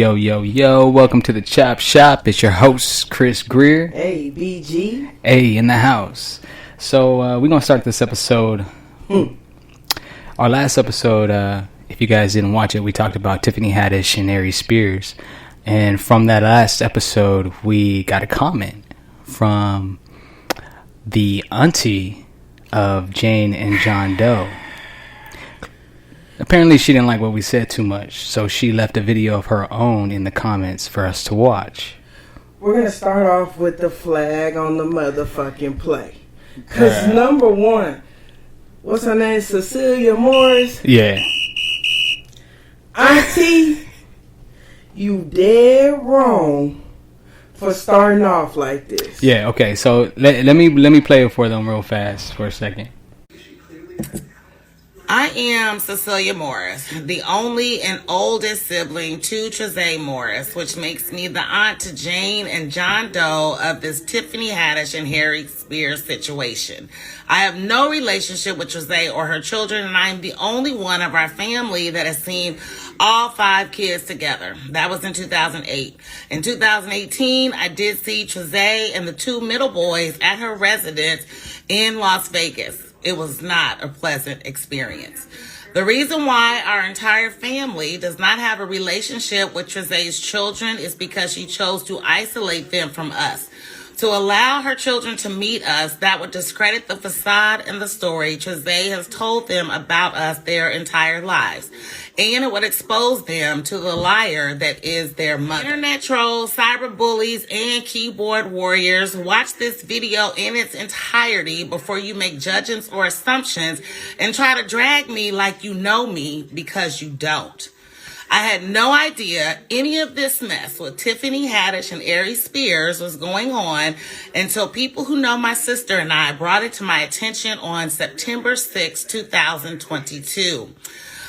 Yo, yo, yo, welcome to the ChopShop. It's your host, Chris Greer. Hey, BG. Hey, in the house. So, we're going to start this episode. Our last episode, if you guys didn't watch it, we talked about Tiffany Haddish and Aries Spears. And from that last episode, we got a comment from the auntie of Jane and John Doe. Apparently she didn't like what we said too much, so she left a video of her own in the comments for us to watch. We're going to start off with the flag on the motherfucking play. Because number one, what's her name? Cecilia Morris? Yeah. Auntie, you dead wrong for starting off like this. Yeah, okay, so let me play it for them real fast for a second. I am Cecilia Morris, the only and oldest sibling to Cecilia Morris, which makes me the aunt to Jane and John Doe of this Tiffany Haddish and Aries Spears situation. I have no relationship with Cecilia or her children, and I am the only one of our family that has seen all 5 kids together. That was in 2008. In 2018, I did see Cecilia and the 2 middle boys at her residence in Las Vegas. It was not a pleasant experience. The reason why our entire family does not have a relationship with Treze's children is because she chose to isolate them from us. To allow her children to meet us, that would discredit the facade and the story Treze has told them about us their entire lives. And it would expose them to the liar that is their mother. Internet trolls, cyber bullies, and keyboard warriors, watch this video in its entirety before you make judgments or assumptions and try to drag me like you know me, because you don't. I had no idea any of this mess with Tiffany Haddish and Aries Spears was going on until people who know my sister and I brought it to my attention on September 6, 2022.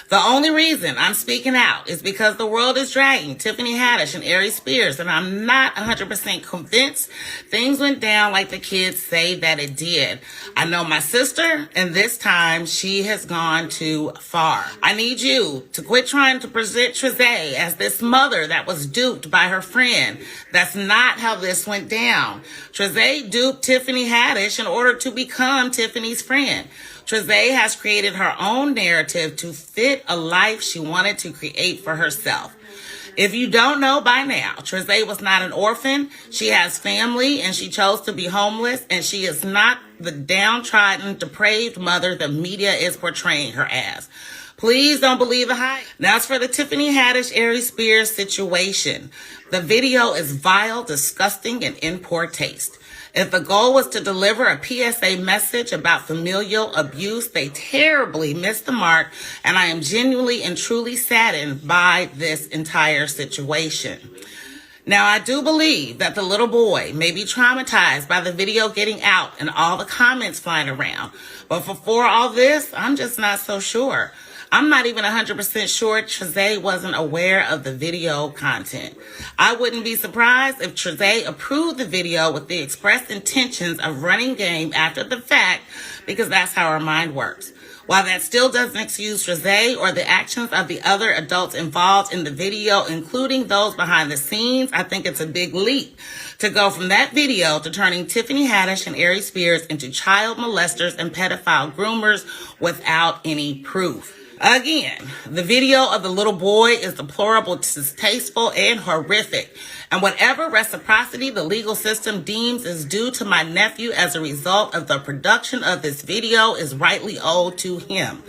The only reason I'm speaking out is because the world is dragging Tiffany Haddish and Aries Spears, and I'm not 100% convinced things went down like the kids say that it did. I know my sister, and this time she has gone too far. I need you to quit trying to present Treze as this mother that was duped by her friend. That's not how this went down. Treze duped Tiffany Haddish in order to become Tiffany's friend. Treze has created her own narrative to fit a life she wanted to create for herself. If you don't know by now, Treze was not an orphan. She has family, and she chose to be homeless, and she is not the downtrodden, depraved mother the media is portraying her as. Please don't believe the hype. Now, as for the Tiffany Haddish Aries Spears situation, the video is vile, disgusting, and in poor taste. If the goal was to deliver a PSA message about familial abuse, they terribly missed the mark, and I am genuinely and truly saddened by this entire situation. Now, I do believe that the little boy may be traumatized by the video getting out and all the comments flying around, but for all this, I'm just not so sure. I'm not even 100% sure Treze wasn't aware of the video content. I wouldn't be surprised if Treze approved the video with the expressed intentions of running game after the fact, because that's how her mind works. While that still doesn't excuse Treze or the actions of the other adults involved in the video, including those behind the scenes, I think it's a big leap to go from that video to turning Tiffany Haddish and Aries Spears into child molesters and pedophile groomers without any proof. Again, the video of the little boy is deplorable, distasteful, and horrific. And whatever reciprocity the legal system deems is due to my nephew as a result of the production of this video is rightly owed to him.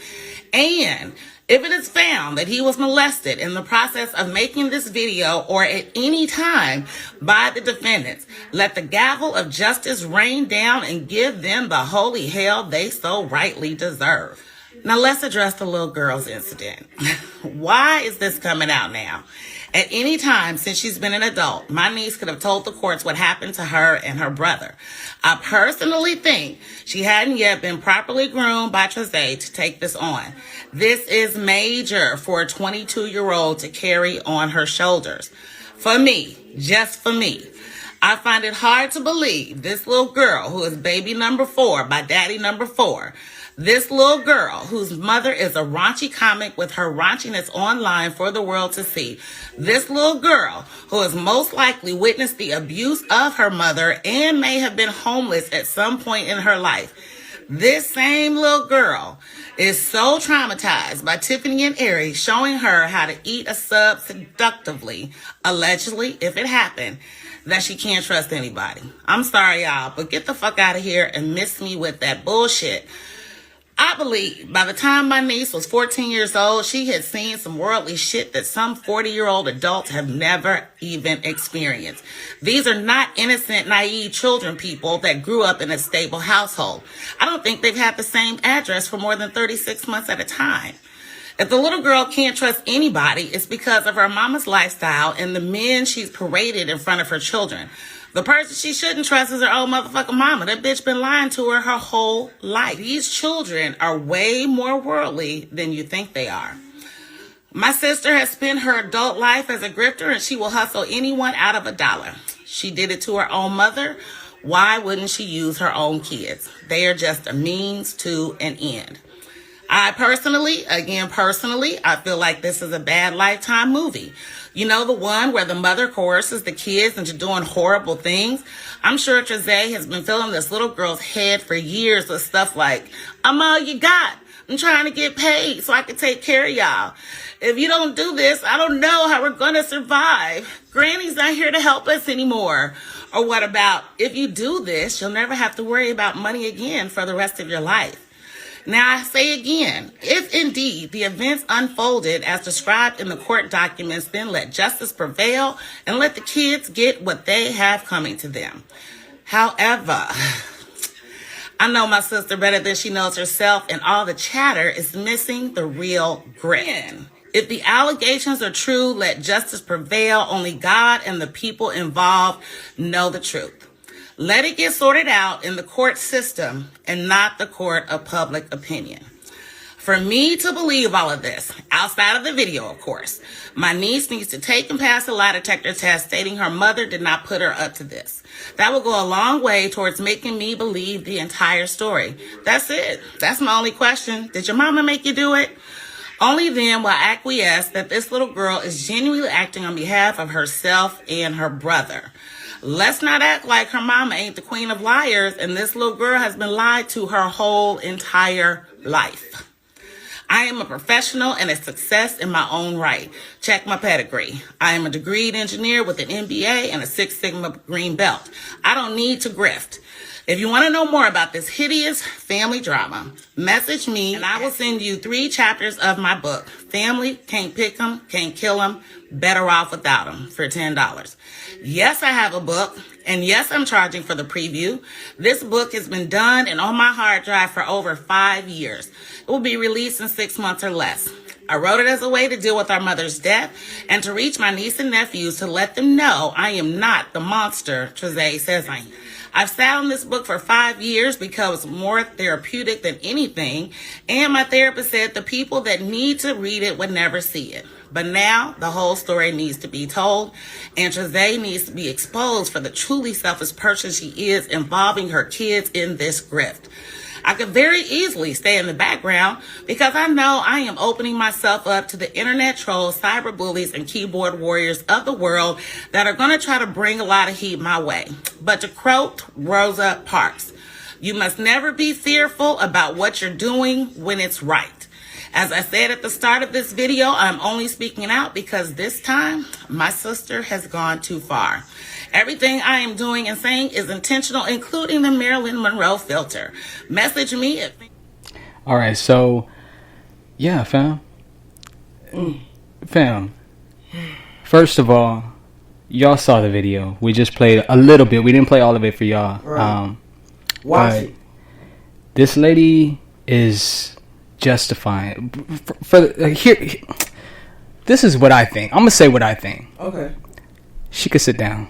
And if it is found that he was molested in the process of making this video or at any time by the defendants, let the gavel of justice rain down and give them the holy hell they so rightly deserve. Now let's address the little girl's incident. Why is this coming out now? At any time since she's been an adult, my niece could have told the courts what happened to her and her brother. I personally think she hadn't yet been properly groomed by Treze to take this on. This is major for a 22-year-old to carry on her shoulders. For me, just for me, I find it hard to believe this little girl, who is baby number 4 by daddy number 4, This little girl, whose mother is a raunchy comic with her raunchiness online for the world to see. This little girl, who has most likely witnessed the abuse of her mother and may have been homeless at some point in her life. This same little girl is so traumatized by Tiffany and Ari showing her how to eat a sub seductively, allegedly, if it happened, that she can't trust anybody. I'm sorry, y'all, but get the fuck out of here and miss me with that bullshit. I believe by the time my niece was 14 years old, she had seen some worldly shit that some 40-year-old adults have never even experienced. These are not innocent, naive children, people that grew up in a stable household. I don't think they've had the same address for more than 36 months at a time. If the little girl can't trust anybody, it's because of her mama's lifestyle and the men she's paraded in front of her children. The person she shouldn't trust is her own motherfucking mama. That bitch been lying to her whole life. These children are way more worldly than you think they are. My sister has spent her adult life as a grifter, and she will hustle anyone out of $1. She did it to her own mother. Why wouldn't she use her own kids? They are just a means to an end. I personally, I feel like this is a bad Lifetime movie. You know, the one where the mother coerces the kids into doing horrible things? I'm sure Trezay has been filling this little girl's head for years with stuff like, I'm all you got. I'm trying to get paid so I can take care of y'all. If you don't do this, I don't know how we're going to survive. Granny's not here to help us anymore. Or what about, if you do this, you'll never have to worry about money again for the rest of your life. Now, I say again, if indeed the events unfolded as described in the court documents, then let justice prevail and let the kids get what they have coming to them. However, I know my sister better than she knows herself, and all the chatter is missing the real grit. If the allegations are true, let justice prevail. Only God and the people involved know the truth. Let it get sorted out in the court system and not the court of public opinion. For me to believe all of this, outside of the video, of course, my niece needs to take and pass a lie detector test stating her mother did not put her up to this. That will go a long way towards making me believe the entire story. That's it. That's my only question. Did your mama make you do it? Only then will I acquiesce that this little girl is genuinely acting on behalf of herself and her brother. Let's not act like her mama ain't the queen of liars and this little girl has been lied to her whole entire life. I am a professional and a success in my own right. Check my pedigree. I am a degreed engineer with an MBA and a 6 Sigma green belt. I don't need to grift. If you want to know more about this hideous family drama, message me and I will send you 3 chapters of my book, Family Can't Pick 'Em, Can't Kill 'Em, Better Off Without 'Em, for $10. Yes, I have a book, and yes, I'm charging for the preview. This book has been done and on my hard drive for over 5 years. It will be released in 6 months or less. I wrote it as a way to deal with our mother's death and to reach my niece and nephews to let them know I am not the monster Trezay says I am. I've sat on this book for 5 years because it's more therapeutic than anything, and my therapist said the people that need to read it would never see it. But now the whole story needs to be told, and Trezay needs to be exposed for the truly selfish person she is involving her kids in this grift. I could very easily stay in the background because I know I am opening myself up to the internet trolls, cyber bullies, and keyboard warriors of the world that are going to try to bring a lot of heat my way. But to quote Rosa Parks, you must never be fearful about what you're doing when it's right. As I said at the start of this video, I'm only speaking out because this time my sister has gone too far. Everything I am doing and saying is intentional, including the Marilyn Monroe filter. Message me. All right, so yeah, fam. Fam. First of all, y'all saw the video. We just played a little bit. We didn't play all of it for y'all. Right. Watch it. This lady is justifying here. This is what I think. I'm gonna say what I think. Okay. She could sit down.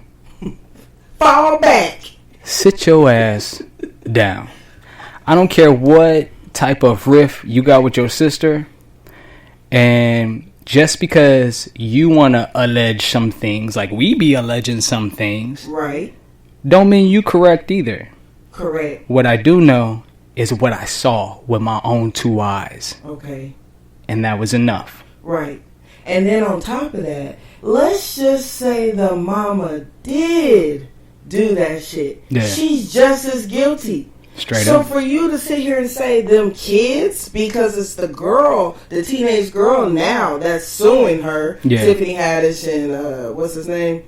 Fall back. Sit your ass down. I don't care what type of riff you got with your sister, and just because you want to allege some things, like we be alleging some things, right, don't mean you correct either. Correct. What I do know is what I saw with my own 2 eyes. Okay. And that was enough. Right. And then on top of that, let's just say the mama did do that shit. Yeah. She's just as guilty. Straight so up. for you to sit here and say them kids, because it's the girl, the teenage girl now that's suing her, Tiffany Haddish and what's his name?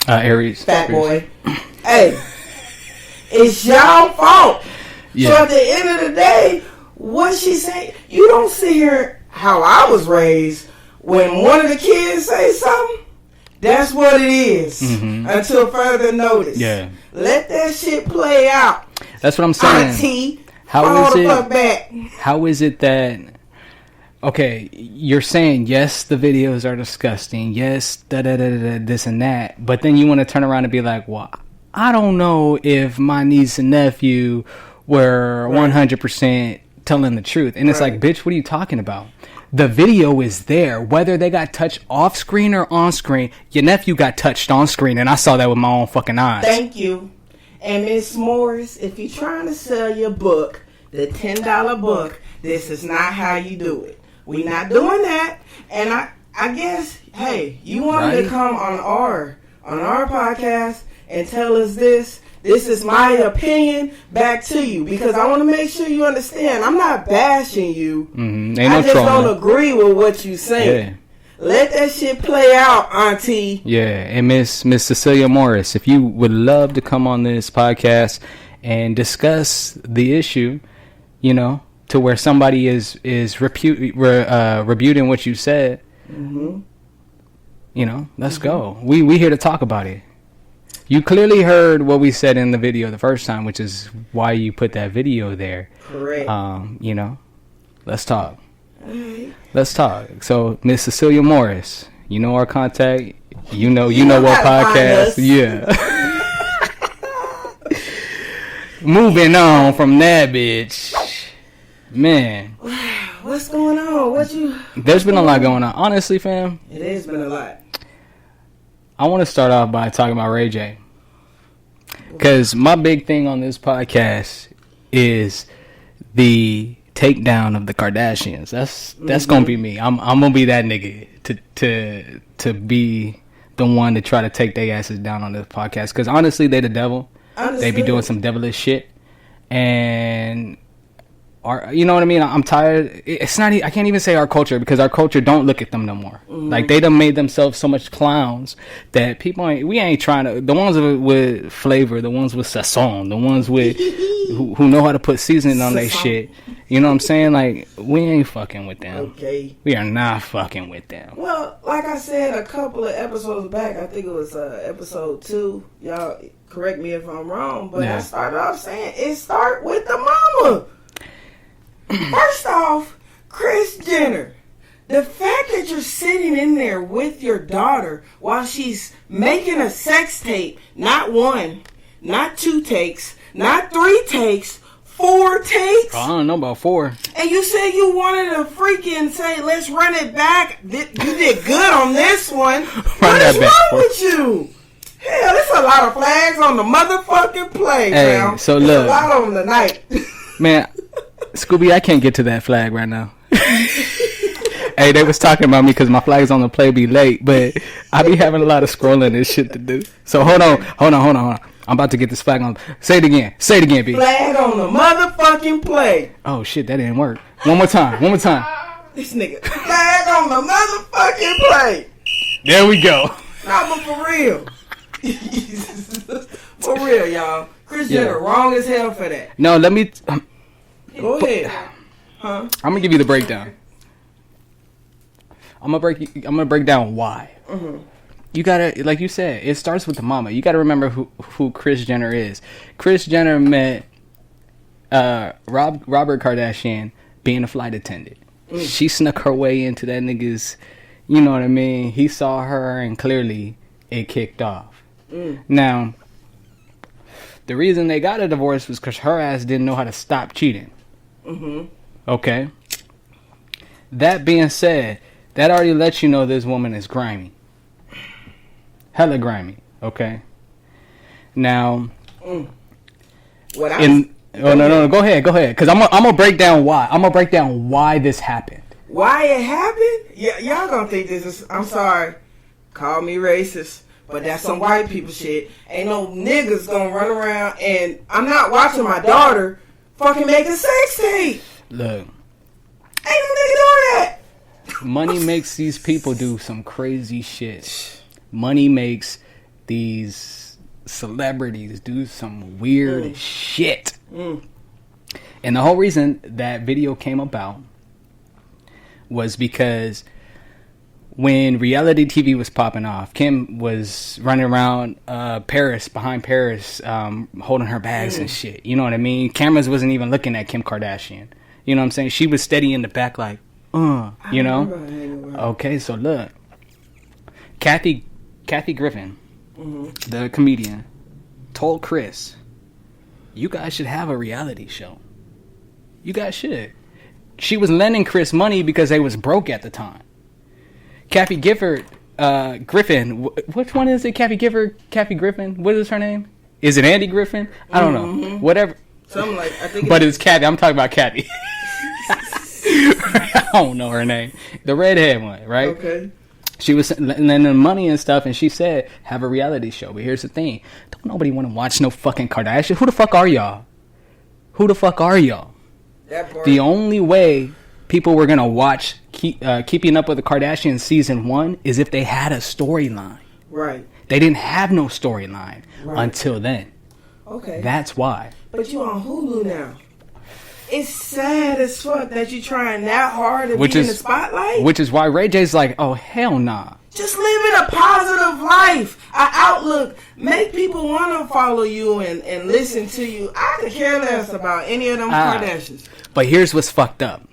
Aries. Fat boy. Hey, it's y'all fault. Yeah. So at the end of the day, what she say? You don't sit here how I was raised. When one of the kids say something, that's what it is. Until further notice. Yeah. Let that shit play out. That's what I'm saying. Auntie, how is the it? Fuck back. How is it that? Okay, you're saying yes, the videos are disgusting. Yes, this and that. But then you want to turn around and be like, well, I don't know if my niece and nephew were 100% telling the truth. And it's like, bitch, what are you talking about? The video is there, whether they got touched off screen or on screen. Your nephew got touched on screen, and I saw that with my own fucking eyes. Thank you. And Miss Morris, if you're trying to sell your book, the $10 book, this is not how you do it. We're not doing that. And I guess, hey, you want me to come on our podcast and tell us this? This is my opinion back to you, because I want to make sure you understand. I'm not bashing you. I just don't agree with what you saying. Yeah. Let that shit play out, Auntie. Yeah, and Miss Cecilia Morris, if you would love to come on this podcast and discuss the issue, you know, to where somebody is rebuting what you said, you know, let's go. We here to talk about it. You clearly heard what we said in the video the first time, which is why you put that video there. Correct. You know, let's talk. Let's talk. So, Miss Cecilia Morris, you know our contact. You know what podcast. Yeah. Moving on from that, bitch. Man. What's going on? There's been a lot going on. Honestly, fam. It has been a lot. I want to start off by talking about Ray J. Because my big thing on this podcast is the takedown of the Kardashians. That's gonna be me. I'm gonna be that nigga to be the one to try to take their asses down on this podcast. Because honestly, they the devil. They be doing some devilish shit, and you know what I mean? I'm tired. It's not. I can't even say our culture, because our culture don't look at them no more. Like, they done made themselves so much clowns that people we ain't trying to. The ones with flavor, the ones with sazon, the ones with who know how to put seasoning on their shit. You know what I'm saying? Like, we ain't fucking with them. Okay. We are not fucking with them. Well, like I said a couple of episodes back, I think it was episode 2. Y'all correct me if I'm wrong, but I started off saying it start with the mama. First off, Kris Jenner, the fact that you're sitting in there with your daughter while she's making a sex tape, not 1, not 2 takes, not 3 takes, 4 takes. I don't know about 4. And you said you wanted to freaking say, let's run it back. You did good on this one. What is wrong with you? Hell, there's a lot of flags on the motherfucking play, hey, so look. There's a lot on the night. Man, Scooby, I can't get to that flag right now. Hey, they was talking about me because my flag's on the play be late, but I be having a lot of scrolling and shit to do. So hold on. I'm about to get this flag on. Say it again, B. Flag on the motherfucking play. Oh shit, that didn't work. One more time. This nigga. Flag on the motherfucking play. There we go. Nah, but for real. For real, y'all. Kris Jenner wrong as hell for that. No, let me. Go ahead. I'm gonna give you the breakdown. I'm gonna break down why. You gotta, like you said, it starts with the mama. You gotta remember who Kris Jenner is. Kris Jenner met Robert Kardashian being a flight attendant. She snuck her way into that nigga's. You know what I mean? He saw her, and clearly it kicked off. Now, the reason they got a divorce was because her ass didn't know how to stop cheating. Okay. That being said, that already lets you know this woman is grimy. Hella grimy. Okay. Now, Oh no, go ahead, because I'm gonna break down why. I'm gonna break down why this happened. Why it happened? Yeah, y'all gonna think this is. I'm sorry, call me racist, but that's some white people shit. Ain't no niggas gonna run around, and I'm not watching my daughter fucking make a sex tape. Look, ain't no nigga doing that. Money makes these people do some crazy shit. Money makes these celebrities do some weird shit. And the whole reason that video came about was because when reality TV was popping off, Kim was running around behind Paris, holding her bags and shit. You know what I mean? Cameras wasn't even looking at Kim Kardashian. You know what I'm saying? She was steady in the back like, you know? Okay, so look. Kathy Griffin, the comedian, told Chris, you guys should have a reality show. You guys should. She was lending Chris money because they was broke at the time. Kathy Griffin, which one is it? Kathy Griffin? What is her name? Is it Andy Griffin? I don't know. Whatever. Something like, I think but it's Kathy. I'm talking about Kathy. I don't know her name. The redhead one, right? Okay. She was lending money and stuff, and she said, have a reality show. But here's the thing. Don't nobody want to watch no fucking Kardashians. Who the fuck are y'all? The only way people were going to watch Keeping Up with the Kardashians season 1 is if they had a storyline. Right. They didn't have no storyline until then. Okay. That's why. But you on Hulu now. It's sad as fuck that you trying that hard to be in the spotlight. Which is why Ray J's like, oh, hell nah. Just living a positive life, an outlook. Make people want to follow you and listen to you. I could care less about any of them Kardashians. But here's what's fucked up.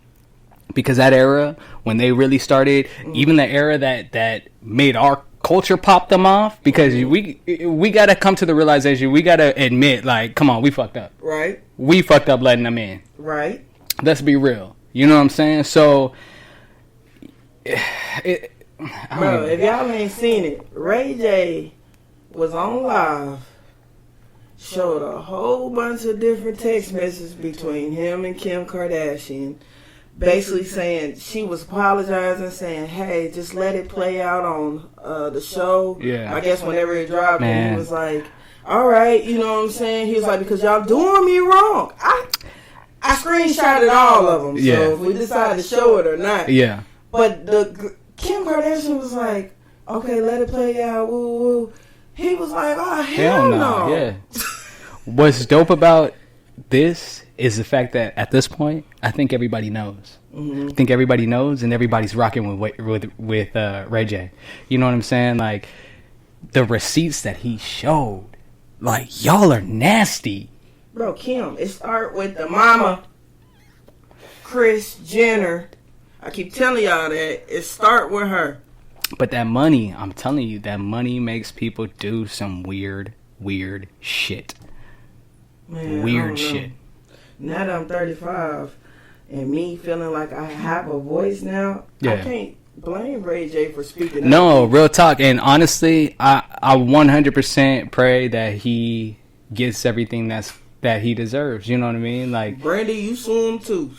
Because that era, when they really started, even the era that made our culture pop them off, because we got to come to the realization, we got to admit, like, come on, we fucked up. Right. We fucked up letting them in. Right. Let's be real. You know what I'm saying? So, bro, if y'all ain't seen it, Ray J was on live, showed a whole bunch of different text messages between him and Kim Kardashian, basically saying she was apologizing, saying, hey, just let it play out on the show. Yeah. I guess whenever it dropped, and he was like, all right, you know what I'm saying? He was like, because y'all doing me wrong. I screenshotted all of them, so if we decide to show it or not. Yeah. But Kim Kardashian was like, okay, let it play out, woo, woo. He was like, oh, hell no. Yeah. What's dope about this is the fact that at this point, I think everybody knows. I think everybody knows, and everybody's rocking with Ray J. You know what I'm saying? Like, the receipts that he showed, like, y'all are nasty. Bro, Kim, it start with the mama, Kris Jenner. I keep telling y'all that it start with her. But that money, I'm telling you, that money makes people do some weird shit. Man, weird shit. Now that I'm 35 and me feeling like I have a voice now, I can't blame Ray J for speaking. No, real talk. And honestly, I 100% pray that he gets everything that he deserves. You know what I mean? Like, Brandy, you sue him too.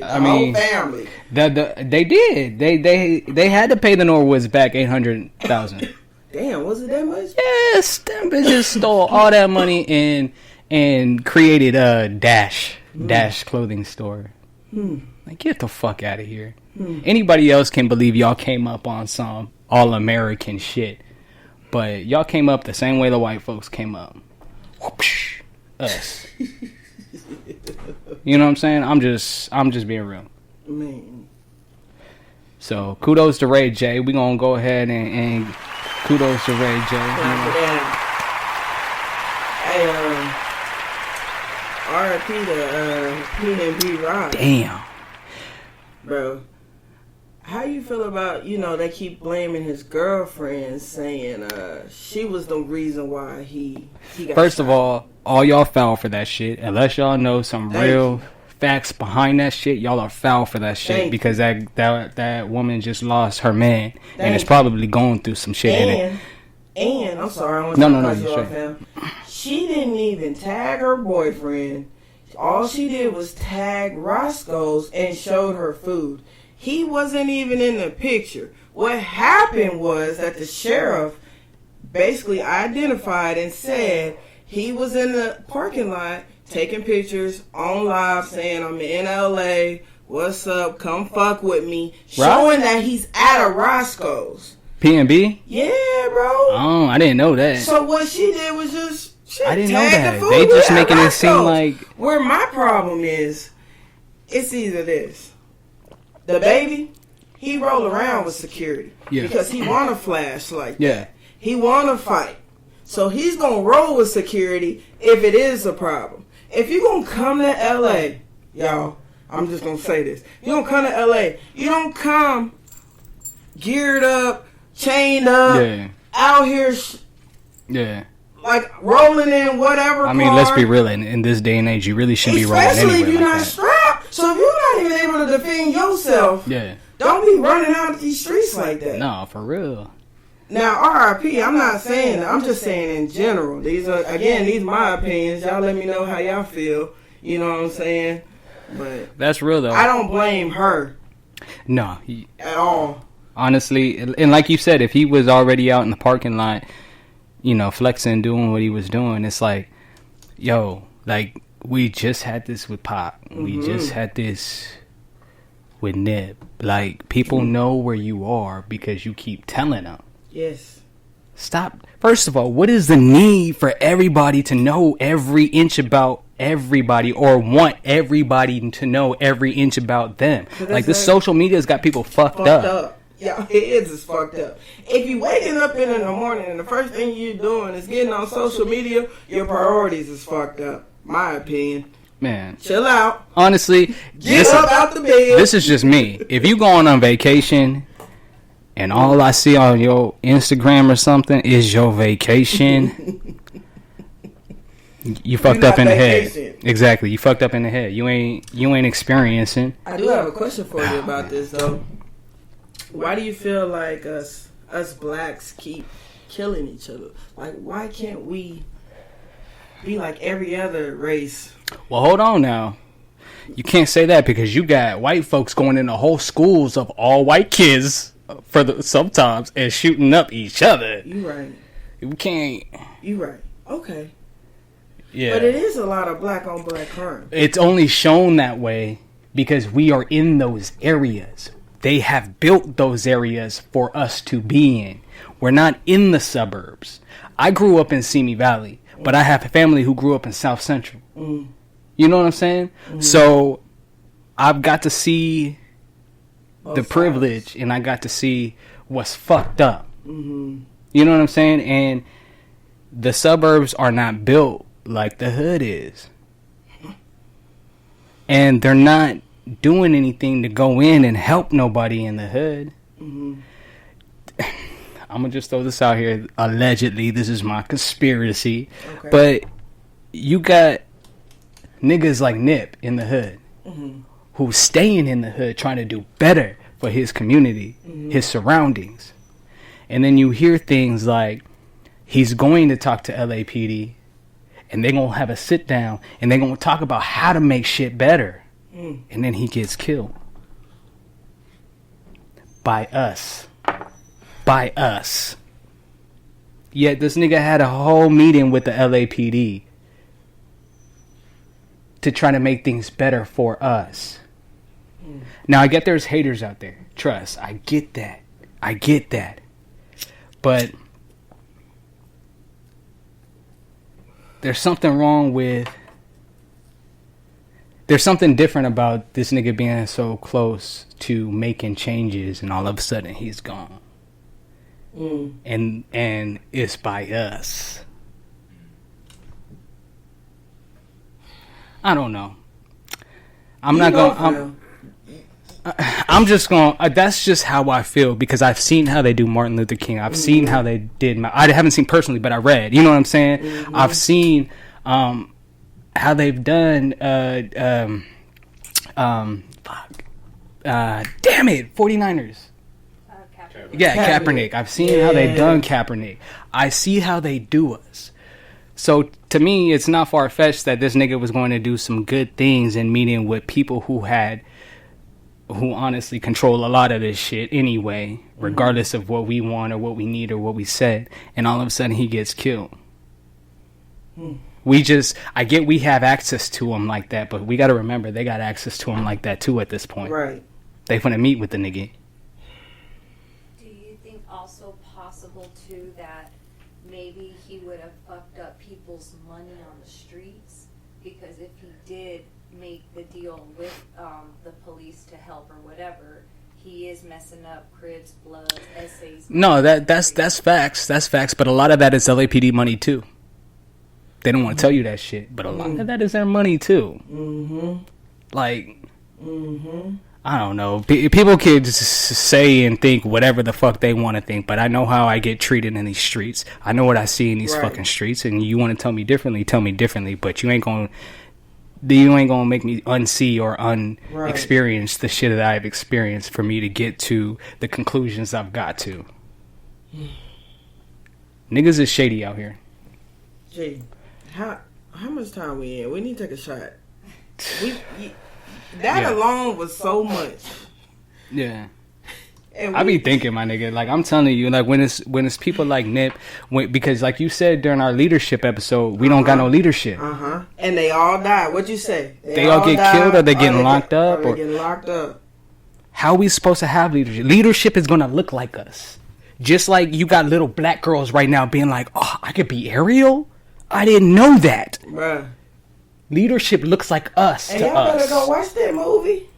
I mean, whole family. They did. They had to pay the Norwoods back $800,000. Damn, was it that much? Yes, them bitches stole all that money and created a Dash clothing store. Like, get the fuck out of here. Anybody else can believe y'all came up on some all-American shit, but y'all came up the same way the white folks came up. Whoopsh, us. You know what I'm saying? I'm just being real. Man. So kudos to Ray J. We gonna go ahead and kudos to Ray J. Hey, R.I.P. to P&B Rock. Damn. Bro, how you feel about, they keep blaming his girlfriend, saying she was the reason why he got First shot. of all y'all foul for that shit. Unless y'all know some real facts behind that shit, y'all are foul for that shit. Because that woman just lost her man and is probably going through some shit in it. And I'm sorry, I want no, to cut you off, fam. She didn't even tag her boyfriend. All she did was tag Roscoe's and showed her food. He wasn't even in the picture. What happened was that the sheriff basically identified and said he was in the parking lot taking pictures on live saying, I'm in LA, what's up, come fuck with me, showing that he's at a Roscoe's. P&B? Yeah, bro. Oh, I didn't know that. So what she did was just, I didn't know that. They just making it seem like... Where my problem is, it's either this. The baby, he roll around with security. Yeah. Because he want to flash like Yeah. that. He want to fight. So he's going to roll with security if it is a problem. If you're going to come to L.A., y'all, I'm just going to say this. You don't come to L.A., you don't come geared up, chained up, out here, like rolling in whatever I mean, car. let's be real. In this day and age, you really shouldn't be rolling anywhere Especially if you're like not that. strapped. So if you're not even able to defend yourself, don't be running out these streets like that. No, for real. Now, RIP, I'm not saying that. I'm just saying in general. These are my opinions. Y'all let me know how y'all feel. You know what I'm saying? But that's real, though. I don't blame her. No. At all. Honestly, and like you said, if he was already out in the parking lot, you know, flexing, doing what he was doing, it's like, yo, like, we just had this with Pop. Mm-hmm. We just had this with Nip. Like, people know where you are because you keep telling them. Yes. Stop. First of all, what is the need for everybody to know every inch about everybody or want everybody to know every inch about them? Like, this social media's got people fucked up. Yeah, it is fucked up. If you waking up in the morning and the first thing you're doing is getting on social media, your priorities is fucked up. My opinion. Man. Chill out. Honestly. Get up out the bed. This is just me. If you going on vacation and all I see on your Instagram or something is your vacation, you fucked up in the head. Exactly. You fucked up in the head. You ain't experiencing. I do have a question for you about this, though. Why do you feel like us blacks keep killing each other? Like, why can't we be like every other race? Well, hold on now. You can't say that because you got white folks going into whole schools of all white kids sometimes and shooting up each other. You right. We can't. You right. Okay. Yeah. But it is a lot of black on black crime. It's only shown that way because we are in those areas. They have built those areas for us to be in. We're not in the suburbs. I grew up in Simi Valley, but I have a family who grew up in South Central. Mm. You know what I'm saying? Mm-hmm. So I've got to see the privilege and I got to see what's fucked up. Mm-hmm. You know what I'm saying? And the suburbs are not built like the hood is. And they're not doing anything to go in and help nobody in the hood. Mm-hmm. I'm gonna just throw this out here. Allegedly, this is my conspiracy. Okay. But you got niggas like Nip in the hood, mm-hmm. who's staying in the hood trying to do better for his community, mm-hmm. his surroundings. And then you hear things like he's going to talk to LAPD and they're going to have a sit down and they're going to talk about how to make shit better. Mm. And then he gets killed. By us. By us. Yet this nigga had a whole meeting with the LAPD to try to make things better for us. Mm. Now, I get there's haters out there. Trust. I get that. I get that. But there's something wrong with... There's something different about this nigga being so close to making changes and all of a sudden he's gone. Mm. And it's by us. I don't know. I'm just going. That's just how I feel because I've seen how they do Martin Luther King. I've seen how they did. I haven't seen personally, but I read. You know what I'm saying? Mm-hmm. I've seen how they've done. Damn it, 49ers. Yeah, Kaepernick. I've seen how they've done Kaepernick. I see how they do us. So to me, it's not far fetched that this nigga was going to do some good things in meeting with people who honestly control a lot of this shit anyway, regardless of what we want or what we need or what we said. And all of a sudden, he gets killed. I get we have access to him like that, but we got to remember they got access to him like that too at this point. Right. They finna meet with the nigga. Do you think also possible too that maybe he would have fucked up people's money on the streets? Because if he did make the deal with the police to help or whatever, he is messing up Cribs, Bloods, essays. No, that's facts. That's facts. But a lot of that is LAPD money too. They don't want to tell you that shit, but a lot of that is their money too. Like, I don't know. People can just say and think whatever the fuck they want to think, but I know how I get treated in these streets. I know what I see in these fucking streets, and you want to tell me differently, but you ain't gonna make me unsee or unexperience the shit that I've experienced for me to get to the conclusions I've got to. Niggas is shady out here. Jay, how much time we in? We need to take a shot. That alone was so much. Yeah. I be thinking, my nigga, like I'm telling you, like when it's people like Nip, because like you said during our leadership episode, we don't got no leadership. And they all die. What'd you say? They all get killed, or they getting locked up, or getting locked up. How are we supposed to have leadership? Leadership is gonna look like us. Just like you got little black girls right now being like, "Oh, I could be Ariel. I didn't know that." Bruh. Leadership looks like us. And to y'all us. better go watch that movie.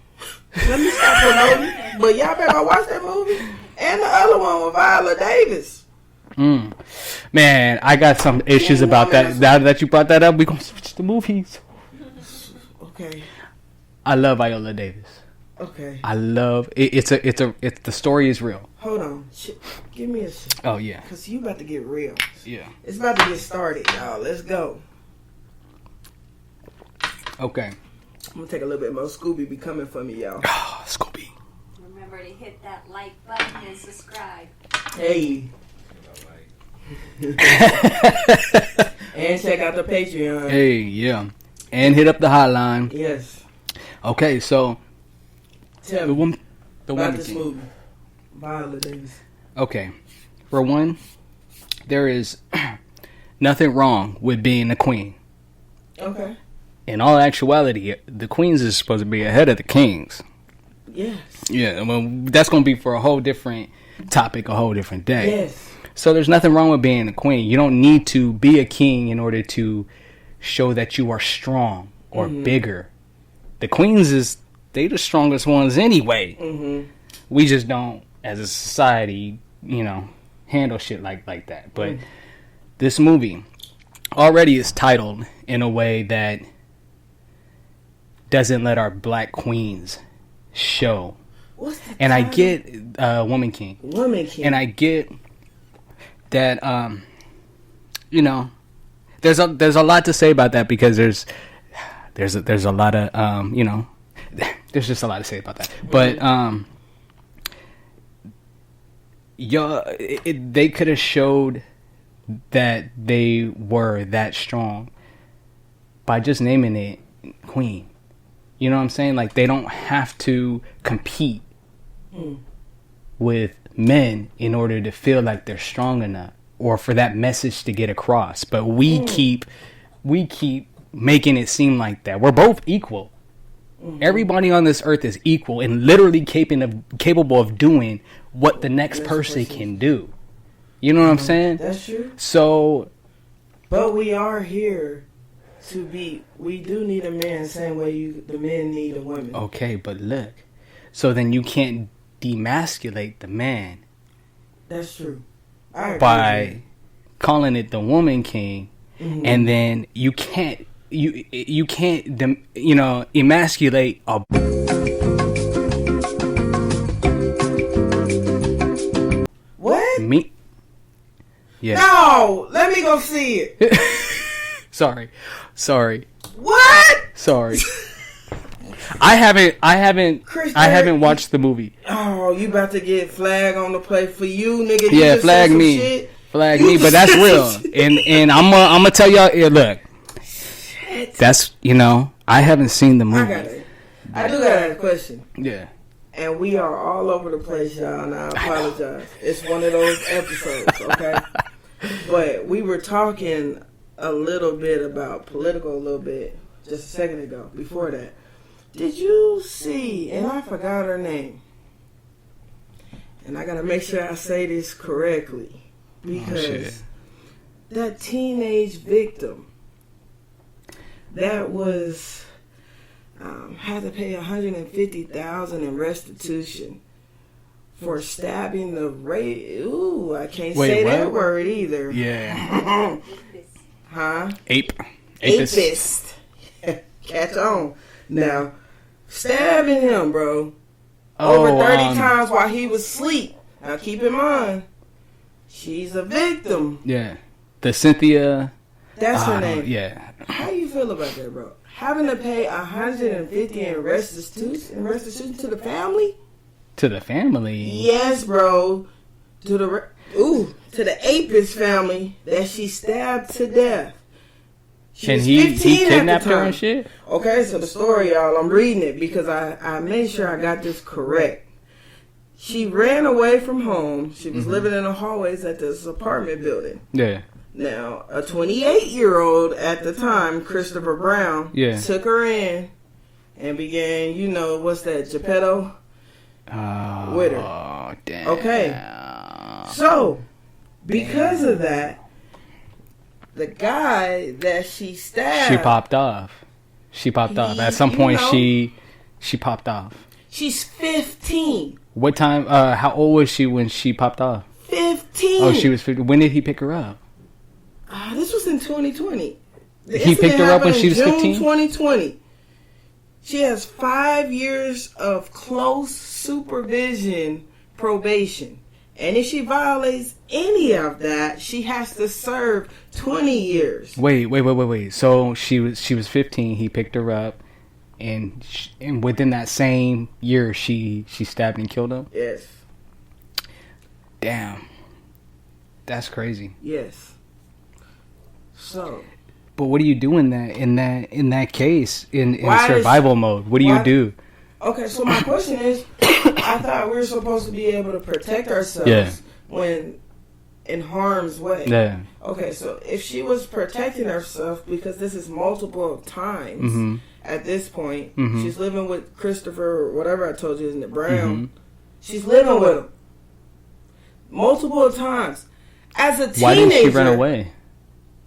Let me stop promoting, but y'all better go watch that movie. And the other one with Viola Davis. Man, I got some issues about that. Now that you brought that up, we gonna switch the movies. Okay. I love Viola Davis. Okay. I love it. It's the story is real. Hold on. Give me a shit. Oh yeah. Cause you about to get real. Yeah. It's about to get started, y'all. Let's go. Okay. I'm gonna take a little bit more. Scooby be coming for me, y'all. Oh, Scooby. Remember to hit that like button and subscribe. Hey. And check out the Patreon. Hey, yeah. And hit up the hotline. Yes. Okay, so Tell the me woman about this king. movie. Viola Davis. Okay. For one, there is nothing wrong with being a queen. Okay. In all actuality, the queens is supposed to be ahead of the kings. Yes. Yeah, well, that's going to be for a whole different topic, a whole different day. Yes. So there's nothing wrong with being a queen. You don't need to be a king in order to show that you are strong or bigger. The queens they the strongest ones anyway. We just don't, as a society, handle shit like that. But this movie already is titled in a way that doesn't let our black queens show. What's the and title? I get Woman King. Woman King. And I get that there's a lot to say about that, because there's a lot of there's just a lot to say about that. But they could have showed that they were that strong by just naming it Queen. You know what I'm saying? Like, they don't have to compete with men in order to feel like they're strong enough, or for that message to get across. But we keep making it seem like that. We're both equal. Everybody on this earth is equal and literally capable of doing what the next person can do. You know what I'm saying? That's true. So, but we are here to be. We do need a man the same way the men need a woman. Okay, but look. So then you can't demasculate the man. That's true. I agree by calling it the Woman King, and then you can't emasculate a. What? Me? Yeah. No, let me go see it. Sorry. What? Sorry. I haven't watched the movie. Oh, you about to get flag on the play for you, nigga. Yeah, just flag said some me. Shit. flag me, but that's real. And I'm gonna tell y'all. Yeah, look, that's I haven't seen the movie. I got it. I do got a question. Yeah. And we are all over the place, y'all, and I apologize. It's one of those episodes, okay? But we were talking a little bit about political a little bit just a second ago. Before that, did you see, and I forgot her name, and I got to make sure I say this correctly, because that teenage victim that was... had to pay $150,000 in restitution for stabbing the Ooh, I can't say that word either. Yeah. Huh? Apist. Catch on. Now, stabbing him, bro. Over 30 times while he was asleep. Now, keep in mind, she's a victim. Yeah. The Cynthia. That's her name. Yeah. How you feel about that, bro? Having to pay $150 in restitution to the family? To the family? Yes, bro. To the Apis family that she stabbed to death. And he kidnapped her and shit? Okay, so the story, y'all, I'm reading it because I made sure I got this correct. She ran away from home. She was living in the hallways at this apartment building. Yeah. Now, a 28-year-old at the time, Christopher Brown, took her in and began, what's that, Geppetto? With her. Oh, damn. Okay. So, because of that, the guy that she stabbed... She popped off. At some point, she popped off. She's 15. What time, how old was she when she popped off? 15. Oh, she was 15. When did he pick her up? This was in 2020. He picked her up when she was 15? June 2020. She has 5 years of close supervision probation. And if she violates any of that, she has to serve 20 years. Wait. So she was 15. He picked her up. And within that same year, she stabbed and killed him? Yes. Damn. That's crazy. Yes. So, but what do you do in that case in survival mode? What do you do? Okay, so my question is, I thought we were supposed to be able to protect ourselves when in harm's way. Yeah. Okay, so if she was protecting herself, because this is multiple times at this point, she's living with Christopher, whatever I told you, isn't it, Brown? She's living with him multiple times. As a teenager, why didn't she run away?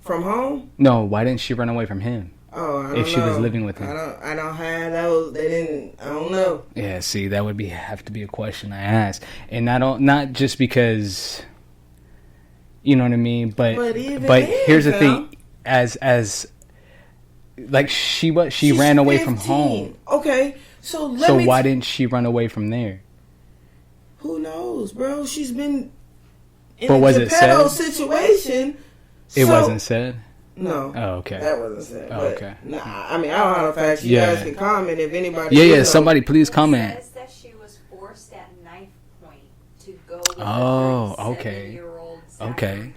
From home? No, why didn't she run away from him? Oh, I don't if she was living with him. I don't have those. They didn't. I don't know. Yeah, see, that would have to be a question I ask, and not just because, you know what I mean. But here's the thing, as like she ran away 15. From home. Okay, so why didn't she run away from there? Who knows, bro? She's been in but a was Geppetto situation. It wasn't said? No. Oh, okay. That wasn't said. Oh, okay. Nah, I mean, I don't have the facts. You guys can comment if anybody... Yeah, somebody please comment. It says that she was forced at knife point to go with seven-year-old Okay.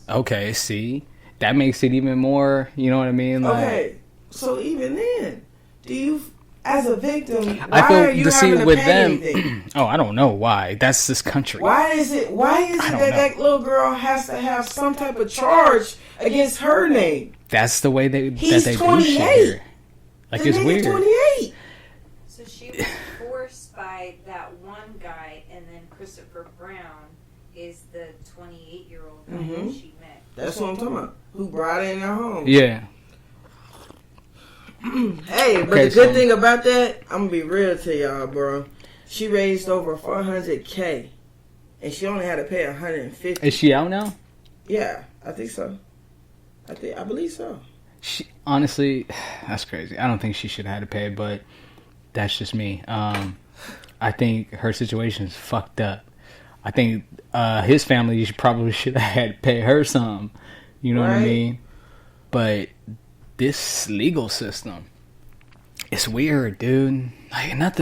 Okay, see? That makes it even more, you know what I mean? Like, okay, so even then, do you... As a victim, I feel are you having to with pay them. Anything? Oh, I don't know why. That's this country. Why is it that little girl has to have some type of charge against her name? That's the way they 28. do shit here. Like, it's weird. 28. So she was forced by that one guy, and then Christopher Brown is the 28-year-old guy that she met. That's what I'm talking about. Who brought her in her home? Yeah. Hey, but the good thing about that, I'm gonna be real to y'all, bro. She raised over $400K, and she only had to pay $150. Is she out now? Yeah, I think so. I believe so. She honestly, that's crazy. I don't think she should have had to pay, but that's just me. I think her situation is fucked up. I think his family probably should have had to pay her some. You know what I mean? But this legal system, it's weird, dude. Like not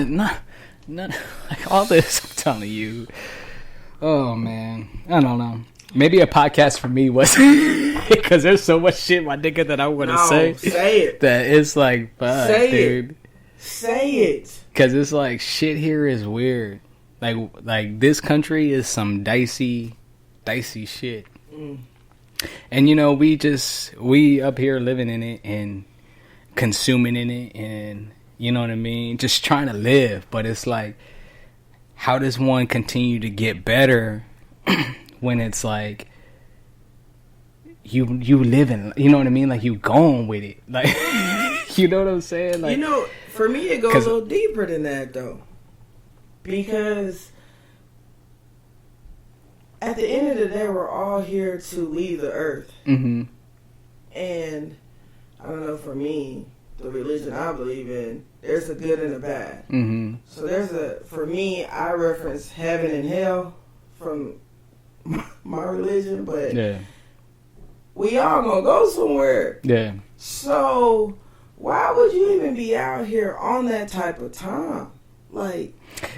like all this. I'm telling you. Oh man, I don't know. Maybe a podcast for me was because there's so much shit, my nigga, that I want to say. Say it. That it's like, fuck, Say dude. it. Say it. Because it's like, shit here is weird. Like this country is some dicey shit. And you know, we up here living in it and consuming in it, and you know what I mean, just trying to live. But it's like, how does one continue to get better when it's like you living, you know what I mean, like you going with it, like you know what I'm saying? Like, you know, for me it goes a little deeper than that though, because at the end of the day we're all here to leave the earth. And I don't know, for me, the religion I believe in, there's a good and a bad. So for me, I reference heaven and hell from my religion, but we all gonna go somewhere. Yeah. So why would you even be out here on that type of time? Like,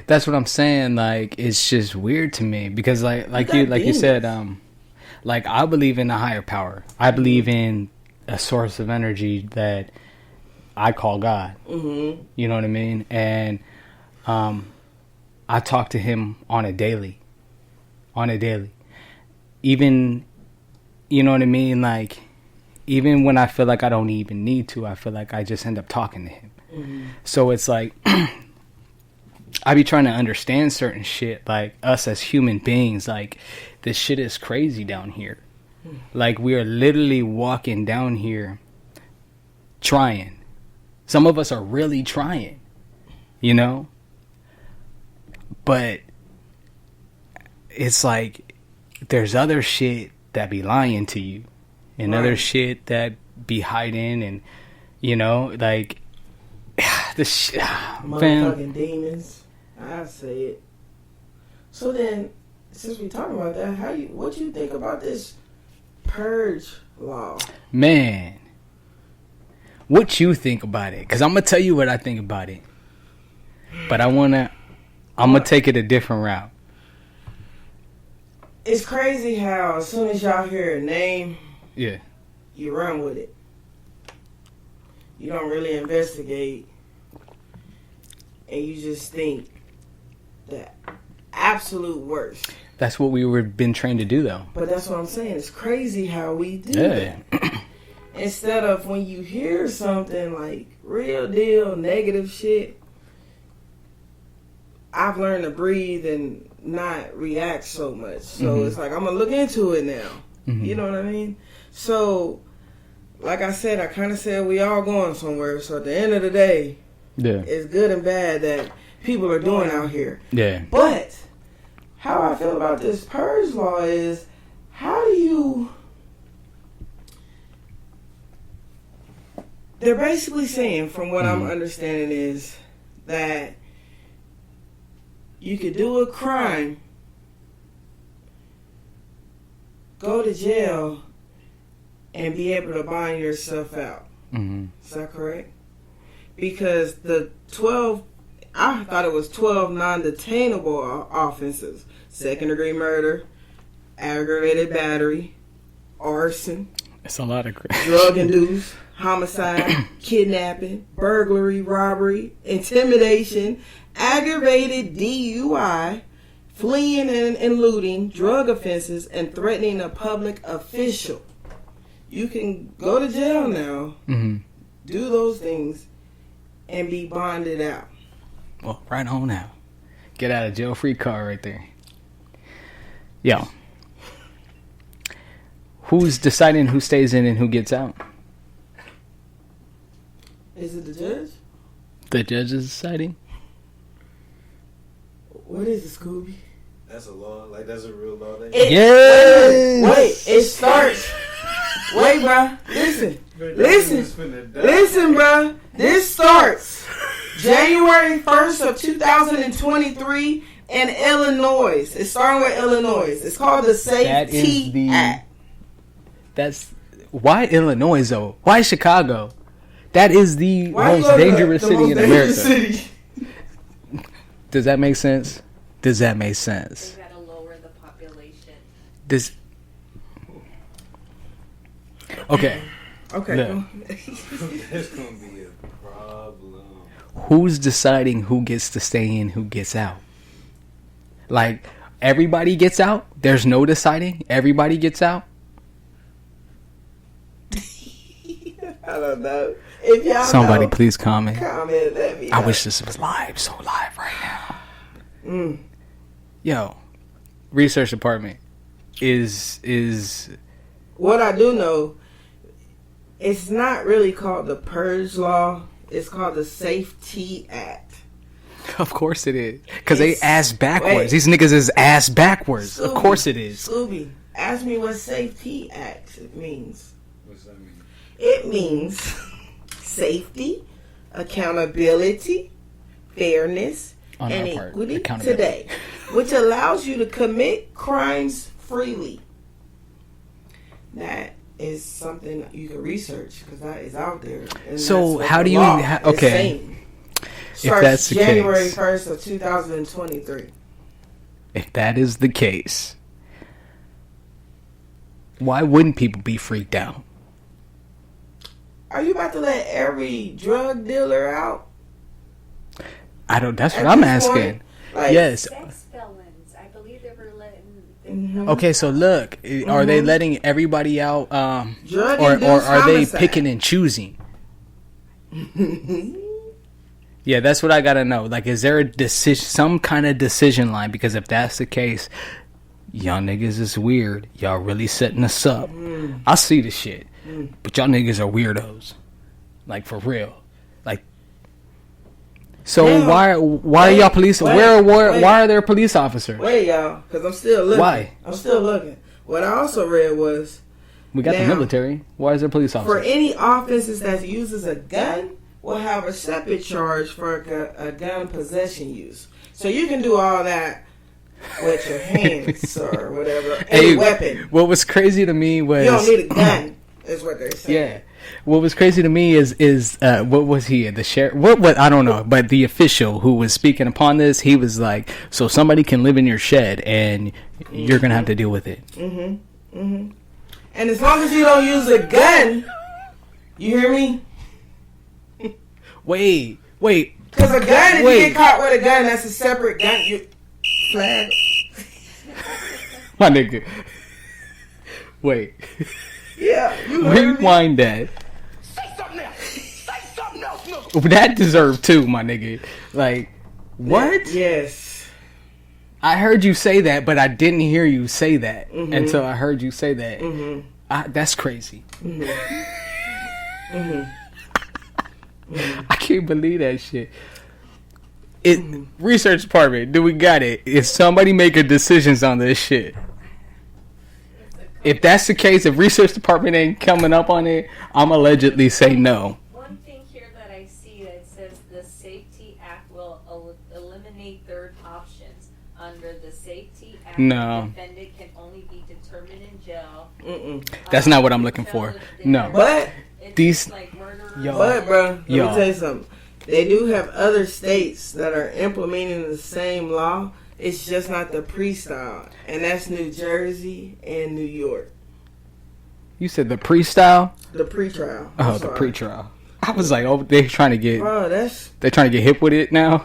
that's what I'm saying. Like, it's just weird to me because like you said, like, I believe in a higher power. I believe in a source of energy that I call God. You know what I mean? And I talk to him on a daily. Even, you know what I mean? Like, even when I feel like I don't even need to, I feel like I just end up talking to him. So it's like, I be trying to understand certain shit, like us as human beings, like this shit is crazy down here. Like, we are literally walking down here trying. Some of us are really trying, you know? But it's like, there's other shit that be lying to you, and other shit that be hiding, and, you know, like, the shit, motherfucking demons. I say it. So then, since we talking about that, what you think about this Purge law? Man, what you think about it? Because I'm gonna tell you what I think about it, but I'm gonna take it a different route. It's crazy how as soon as y'all hear a name, you run with it. You don't really investigate, and you just think the absolute worst. That's what we were been trained to do, though. But that's what I'm saying. It's crazy how we do that. Instead of when you hear something like real deal negative shit, I've learned to breathe and not react so much. So it's like, I'm going to look into it now. You know what I mean? So, like I said, I kind of said we all going somewhere. So at the end of the day, it's good and bad that people are doing out here. Yeah. But how I feel about this Purge law is, how do you... They're basically saying, from what I'm understanding, is that you could do a crime, go to jail, and be able to bond yourself out. Is that correct? Because the 12, I thought it was 12 non-detainable offenses: second-degree murder, aggravated battery, arson. It's a lot of drug-induced homicide, kidnapping, burglary, robbery, intimidation, aggravated DUI, fleeing and looting, drug offenses, and threatening a public official. You can go to jail now, do those things, and be bonded out. Well, right on now. Get out of jail free card right there. Yo. Who's deciding who stays in and who gets out? Is it the judge? The judge is deciding? What is it, Scooby? That's a law? Like, that's a real law? Yes! Wait, it starts... Wait, bro. Listen, bro. This starts January 1st of 2023 in Illinois. It's starting with Illinois. It's called the Safety Act. That's... Why Illinois, though? Why Chicago? That is the most dangerous city in America. Does that make sense? They gotta lower the population. Okay. Okay. Look. There's gonna be a problem. Who's deciding who gets to stay in, who gets out? Like, everybody gets out? There's no deciding? Everybody gets out? I don't know. If y'all Somebody know, please comment. let me know. I wish this was live, so live right now. Yo, research department is What I do know, it's not really called the Purge law. It's called the Safety Act. of course it is. Because they It's- ass backwards. wait. These niggas is ass backwards. Of Scooby, course it is. Scooby, ask me what Safety Act means. What's that mean? It means safety, accountability, fairness, On and our part, equity accountability. today, which allows you to commit crimes freely. That is something you can research because that is out there. And So that's what how the do you- law ha- is okay. saying. If Starts that's the January case. 1st of 2023. If that is the case, why wouldn't people be freaked out? Are you about to let every drug dealer out? I don't. That's what At I'm this point, asking. like- Yes. Sex felons, I believe they were letting. Mhm. Okay, so look, are they letting everybody out, Drug or induced are they homicide. picking and choosing? Yeah, that's what I gotta know. Like, is there a decision, some kind of decision line? Because if that's the case, y'all niggas is weird. Y'all really setting us up. I see the shit, but y'all niggas are weirdos. Like, for real. Like, so Now, why are wait, y'all police? wait, Why wait. are there police officers? Wait, y'all, because I'm still looking. Why? I'm still looking. What I also read was We got the Now, military. Why is there police for officers? any offenses that uses a gun, will have a separate charge for a gun possession use. So you can do all that with your hands or whatever. Any Hey, weapon. what was crazy to me was You don't need a gun, is what they're saying. yeah. What was crazy to me is what was he, the sheriff? What I don't know, but the official who was speaking upon this, he was like, so somebody can live in your shed and you're gonna have to deal with it. And as long as you don't use a gun, you hear me? Wait. Because a gun, if Wait. you get caught with a gun, that's a separate gun. You flag. My nigga. Wait. Yeah, you heard me. Rewind that. That deserved too, my nigga. Like, what? Yes. I heard you say that, but I didn't hear you say that until I heard you say that. That's crazy. I can't believe that shit. Research department, do we got it? Is somebody making decisions on this shit? If that's the case, if research department ain't coming up on it, I'm allegedly say no. One thing here that I see that says the Safety Act will eliminate third options. Under the Safety Act, No. the defendant can only be determined in jail. That's not what I'm looking for. No. But, It's These- like murder. Yo. but, bro, let me Yo. tell you something. They do have other states that are implementing the same law. It's just not the pre-style. And that's New Jersey and New York. You said the pre-style? The pre-trial. Oh, I'm the sorry. pre-trial. I was like, oh, they trying to get Bro, that's... hip with it now.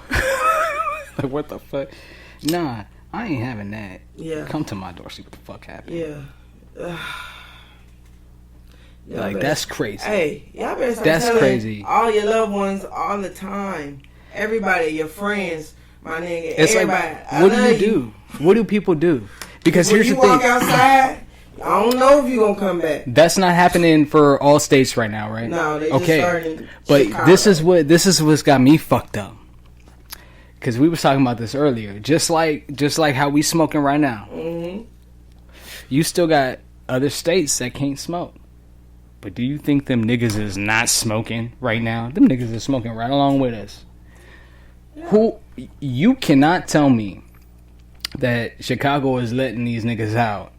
Like, what the fuck? Nah, I ain't having that. Yeah. Come to my door, see what the fuck happened. Yeah. Y'all Like, better- that's crazy. Hey, y'all better start That's telling crazy. all your loved ones all the time. Everybody, your friends, my nigga, It's everybody. like, I what do love you do? What do people do? Because When here's you the thing. walk outside, I don't know if you gonna come back. That's not happening for all states right now, right? No, they just started in But Chicago. this is what's got me fucked up. Cause we was talking about this earlier. Just like how we smoking right now. Mm-hmm. You still got other states that can't smoke. But do you think them niggas is not smoking right now? Them niggas is smoking right along with us. Who you cannot tell me that Chicago is letting these niggas out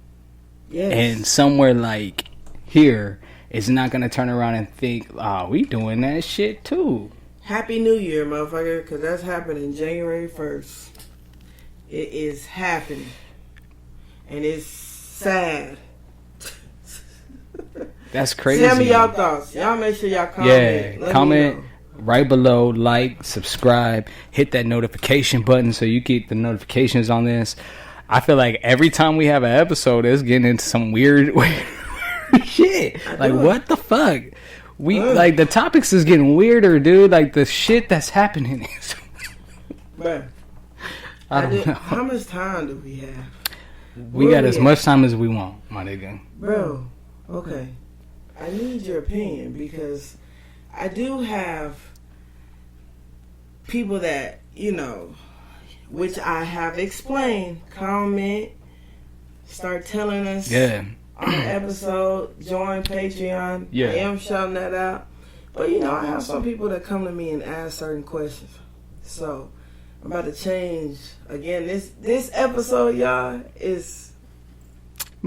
Yes. and somewhere like here is not gonna turn around and think, we doing that shit too. Happy New Year, motherfucker, because that's happening January 1st. It is happening. And it's sad. That's crazy. Tell me y'all thoughts. Y'all make sure y'all comment. Yeah, Let comment me know. right below, like, subscribe, hit that notification button so you get the notifications on this. I feel like every time we have an episode, it's getting into some weird shit. Like, what the fuck? Like, the topics is getting weirder, dude. Like, the shit that's happening is... Bruh. I don't know. How much time do we have? We got as much time as we want, my nigga. Bro, okay. I need your opinion because I do have people that, you know, which I have explained, comment, start telling us on the episode, join Patreon. Yeah. I am shouting that out. But, you know, I have some people that come to me and ask certain questions. So, I'm about to change. Again, this episode, y'all, is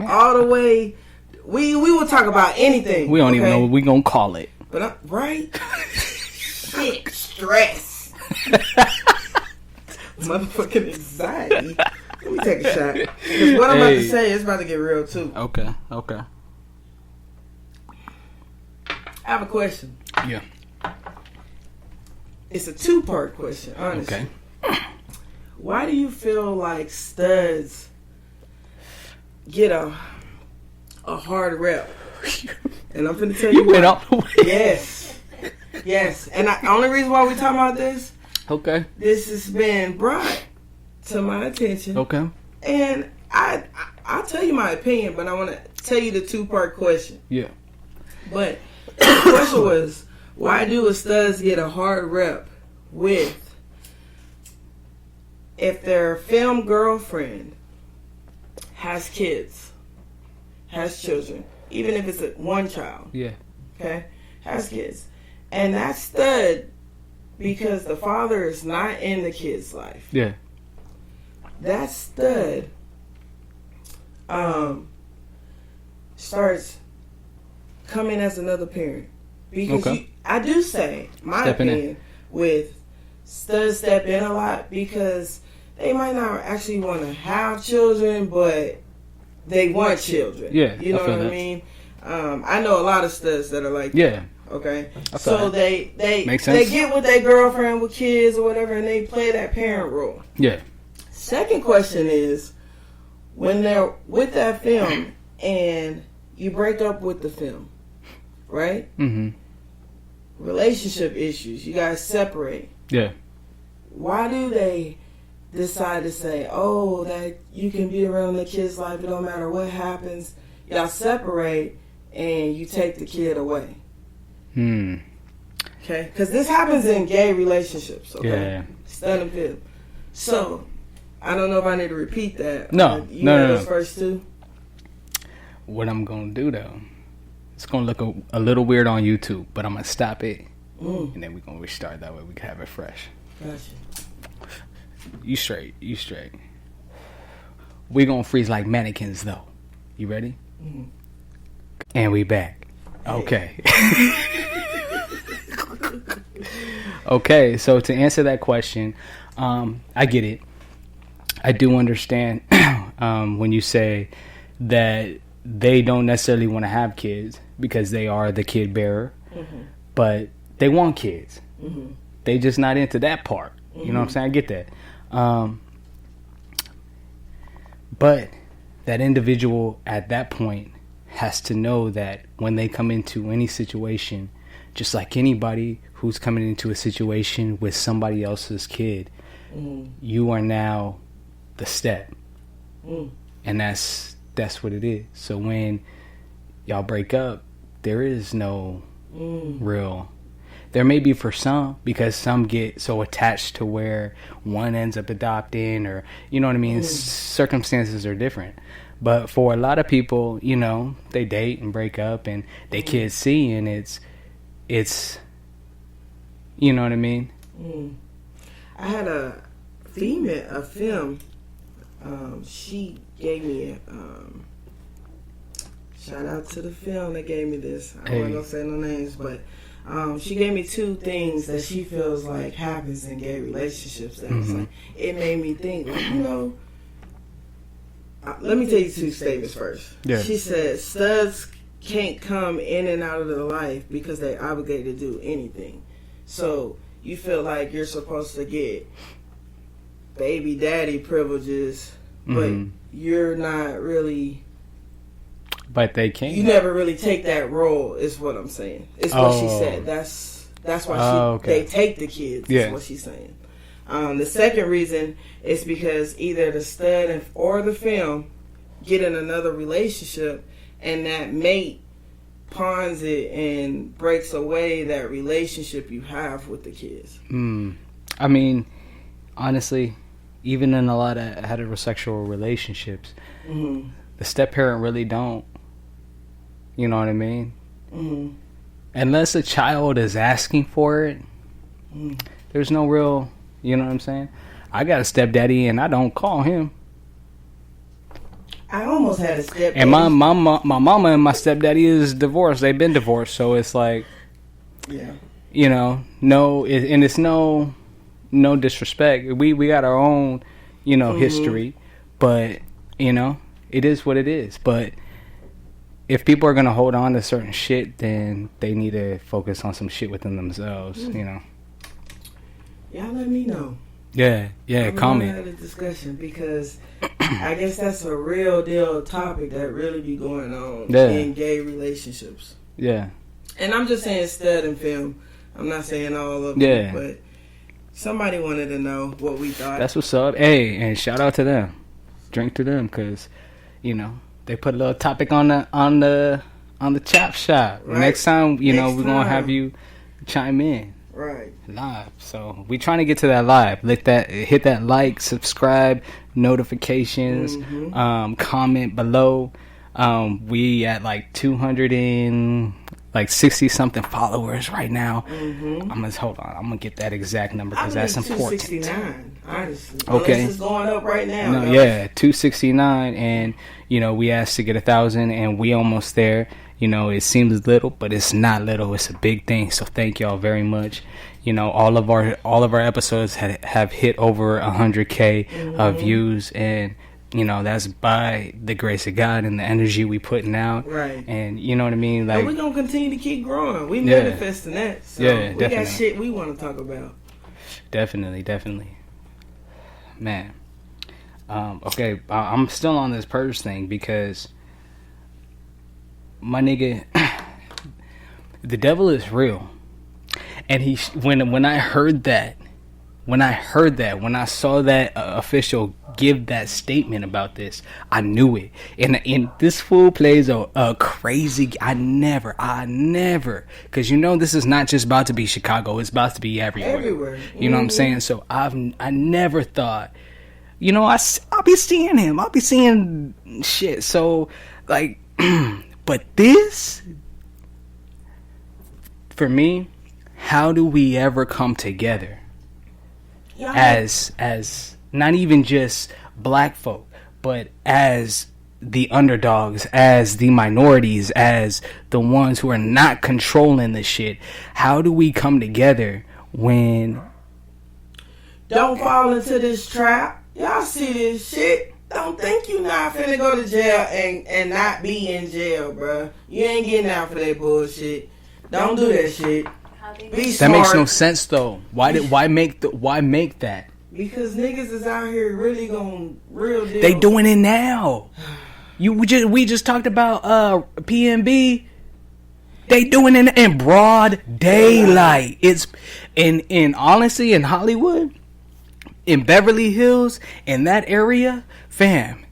all the way. We will talk about anything. We don't even know what we gonna call it. But I'm right. Shit, stress, motherfucking anxiety. Let me take a shot. Because what I'm about to say is about to get real too. Okay. I have a question. Yeah. It's a 2-part question, honestly. Okay. Why do you feel like studs get a hard rep? And I'm finna tell you went why. all the way. Yes. And the only reason why we talking about this, Okay. this has been brought to my attention. Okay. And I'll tell you my opinion, but I want to tell you the 2-part question. Yeah. But the question was, why do studs get a hard rep with if their film girlfriend has kids, has children, even if it's one child, Yeah. okay, has kids, and that stud, because the father is not in the kid's life, Yeah. that stud starts coming as another parent. Because Okay. I do say, my Stepping in. opinion, with studs step in a lot because they might not actually want to have children, but they want children. Yeah, You know I feel what I that. mean? I know a lot of studs that are like Yeah. that, okay? I feel So that. they Makes they sense. get with their girlfriend with kids or whatever, and they play that parent role. Yeah. Second question is, when they're with that film and you break up with the film, right? Mm-hmm. Relationship issues, you guys separate. Yeah. Why do they decide to say, oh, that you can be around the kid's life, it don't matter what happens, y'all separate and you take the kid away? Okay? Because this happens in gay relationships, okay? Yeah. Stud and film. So, I don't know if I need to repeat that. No. You No, know no, those no. first two? What I'm gonna do though, it's gonna look a little weird on YouTube, but I'm gonna stop it, and then we're gonna restart. That way we can have it fresh. Gotcha. You straight. We gonna freeze like mannequins though. You ready? Mhm. And we back. Okay. Okay, so to answer that question, I get it. I do understand when you say that they don't necessarily want to have kids because they are the kid bearer, but they want kids. They just not into that part. You know what I'm saying? I get that. But that individual at that point has to know that when they come into any situation, just like anybody who's coming into a situation with somebody else's kid, you are now the step. And that's what it is. So when y'all break up, there is no real... There may be for some, because some get so attached to where one ends up adopting, or, you know what I mean? Circumstances are different. But for a lot of people, you know, they date and break up and they kids see, and it's, you know what I mean? I had a film, she gave me a, shout out to the film that gave me this. I wasn't gonna say no names, but she gave me 2 things that she feels like happens in gay relationships. That was like, it made me think, like, you know, let me tell you 2 statements first. Yeah. She said studs can't come in and out of their life because they're obligated to do anything. So you feel like you're supposed to get baby daddy privileges, but you're not really. But they can't. You never really take that role, is what I'm saying. It's what she said. That's why they take the kids. Yeah. Is what she's saying. The second reason is because either the stud or the film get in another relationship, and that mate pawns it and breaks away that relationship you have with the kids. I mean, honestly, even in a lot of heterosexual relationships, the step parent really don't. You know what I mean? Unless a child is asking for it, there's no real. You know what I'm saying? I got a stepdaddy, and I don't call him. I almost had a stepdaddy. And my mama and my stepdaddy is divorced. They've been divorced, so it's like, yeah, you know, and it's no disrespect. We got our own, you know, history, but you know, it is what it is. But if people are gonna hold on to certain shit, then they need to focus on some shit within themselves. You know. Y'all let me know. Yeah, comment. Have a discussion because I guess that's a real deal topic that really be going on in gay relationships. Yeah. And I'm just saying stud and film. I'm not saying all of them, but somebody wanted to know what we thought. That's what's up. Hey, and shout out to them. Drink to them because, you know, they put a little topic on the ChopShop. Right. Next time, we're gonna have you chime in. Right. Live. So we trying to get to that live. Hit that like, subscribe, notifications, comment below. We at like 260 something followers right now. I'm gonna get that exact number because that's important. 269, honestly. Okay. Unless it's going up right now. No, yeah, 269, and we asked to get 1,000, and we almost there. It seems little, but it's not little. It's a big thing. So thank y'all very much. All of our episodes have hit over 100K views, and that's by the grace of God and the energy we putting out. Right. And you know what I mean? Like, and we're gonna continue to keep growing. We manifesting that. So we got shit we want to talk about. Definitely. Man. Okay, I'm still on this Purge thing because my nigga, the devil is real. And when I heard that, when I saw that official give that statement about this, I knew it. And this fool plays a crazy. I never, because this is not just about to be Chicago. It's about to be everywhere. You know what I'm saying? So I never thought, I'll be seeing him. I'll be seeing shit. So like, but this, for me, how do we ever come together? As not even just black folk, but as the underdogs, as the minorities, as the ones who are not controlling the shit. How do we come together when... Don't fall into this trap. Y'all see this shit. Don't think you not finna go to jail and not be in jail, bruh. You ain't getting out for that bullshit. Don't do that shit. Be smart. That makes no sense though. Why make that? Because niggas is out here really going real deal. They doing it now. We just talked about PNB. They doing it in broad daylight. It's in honestly in Hollywood, in Beverly Hills, in that area, fam.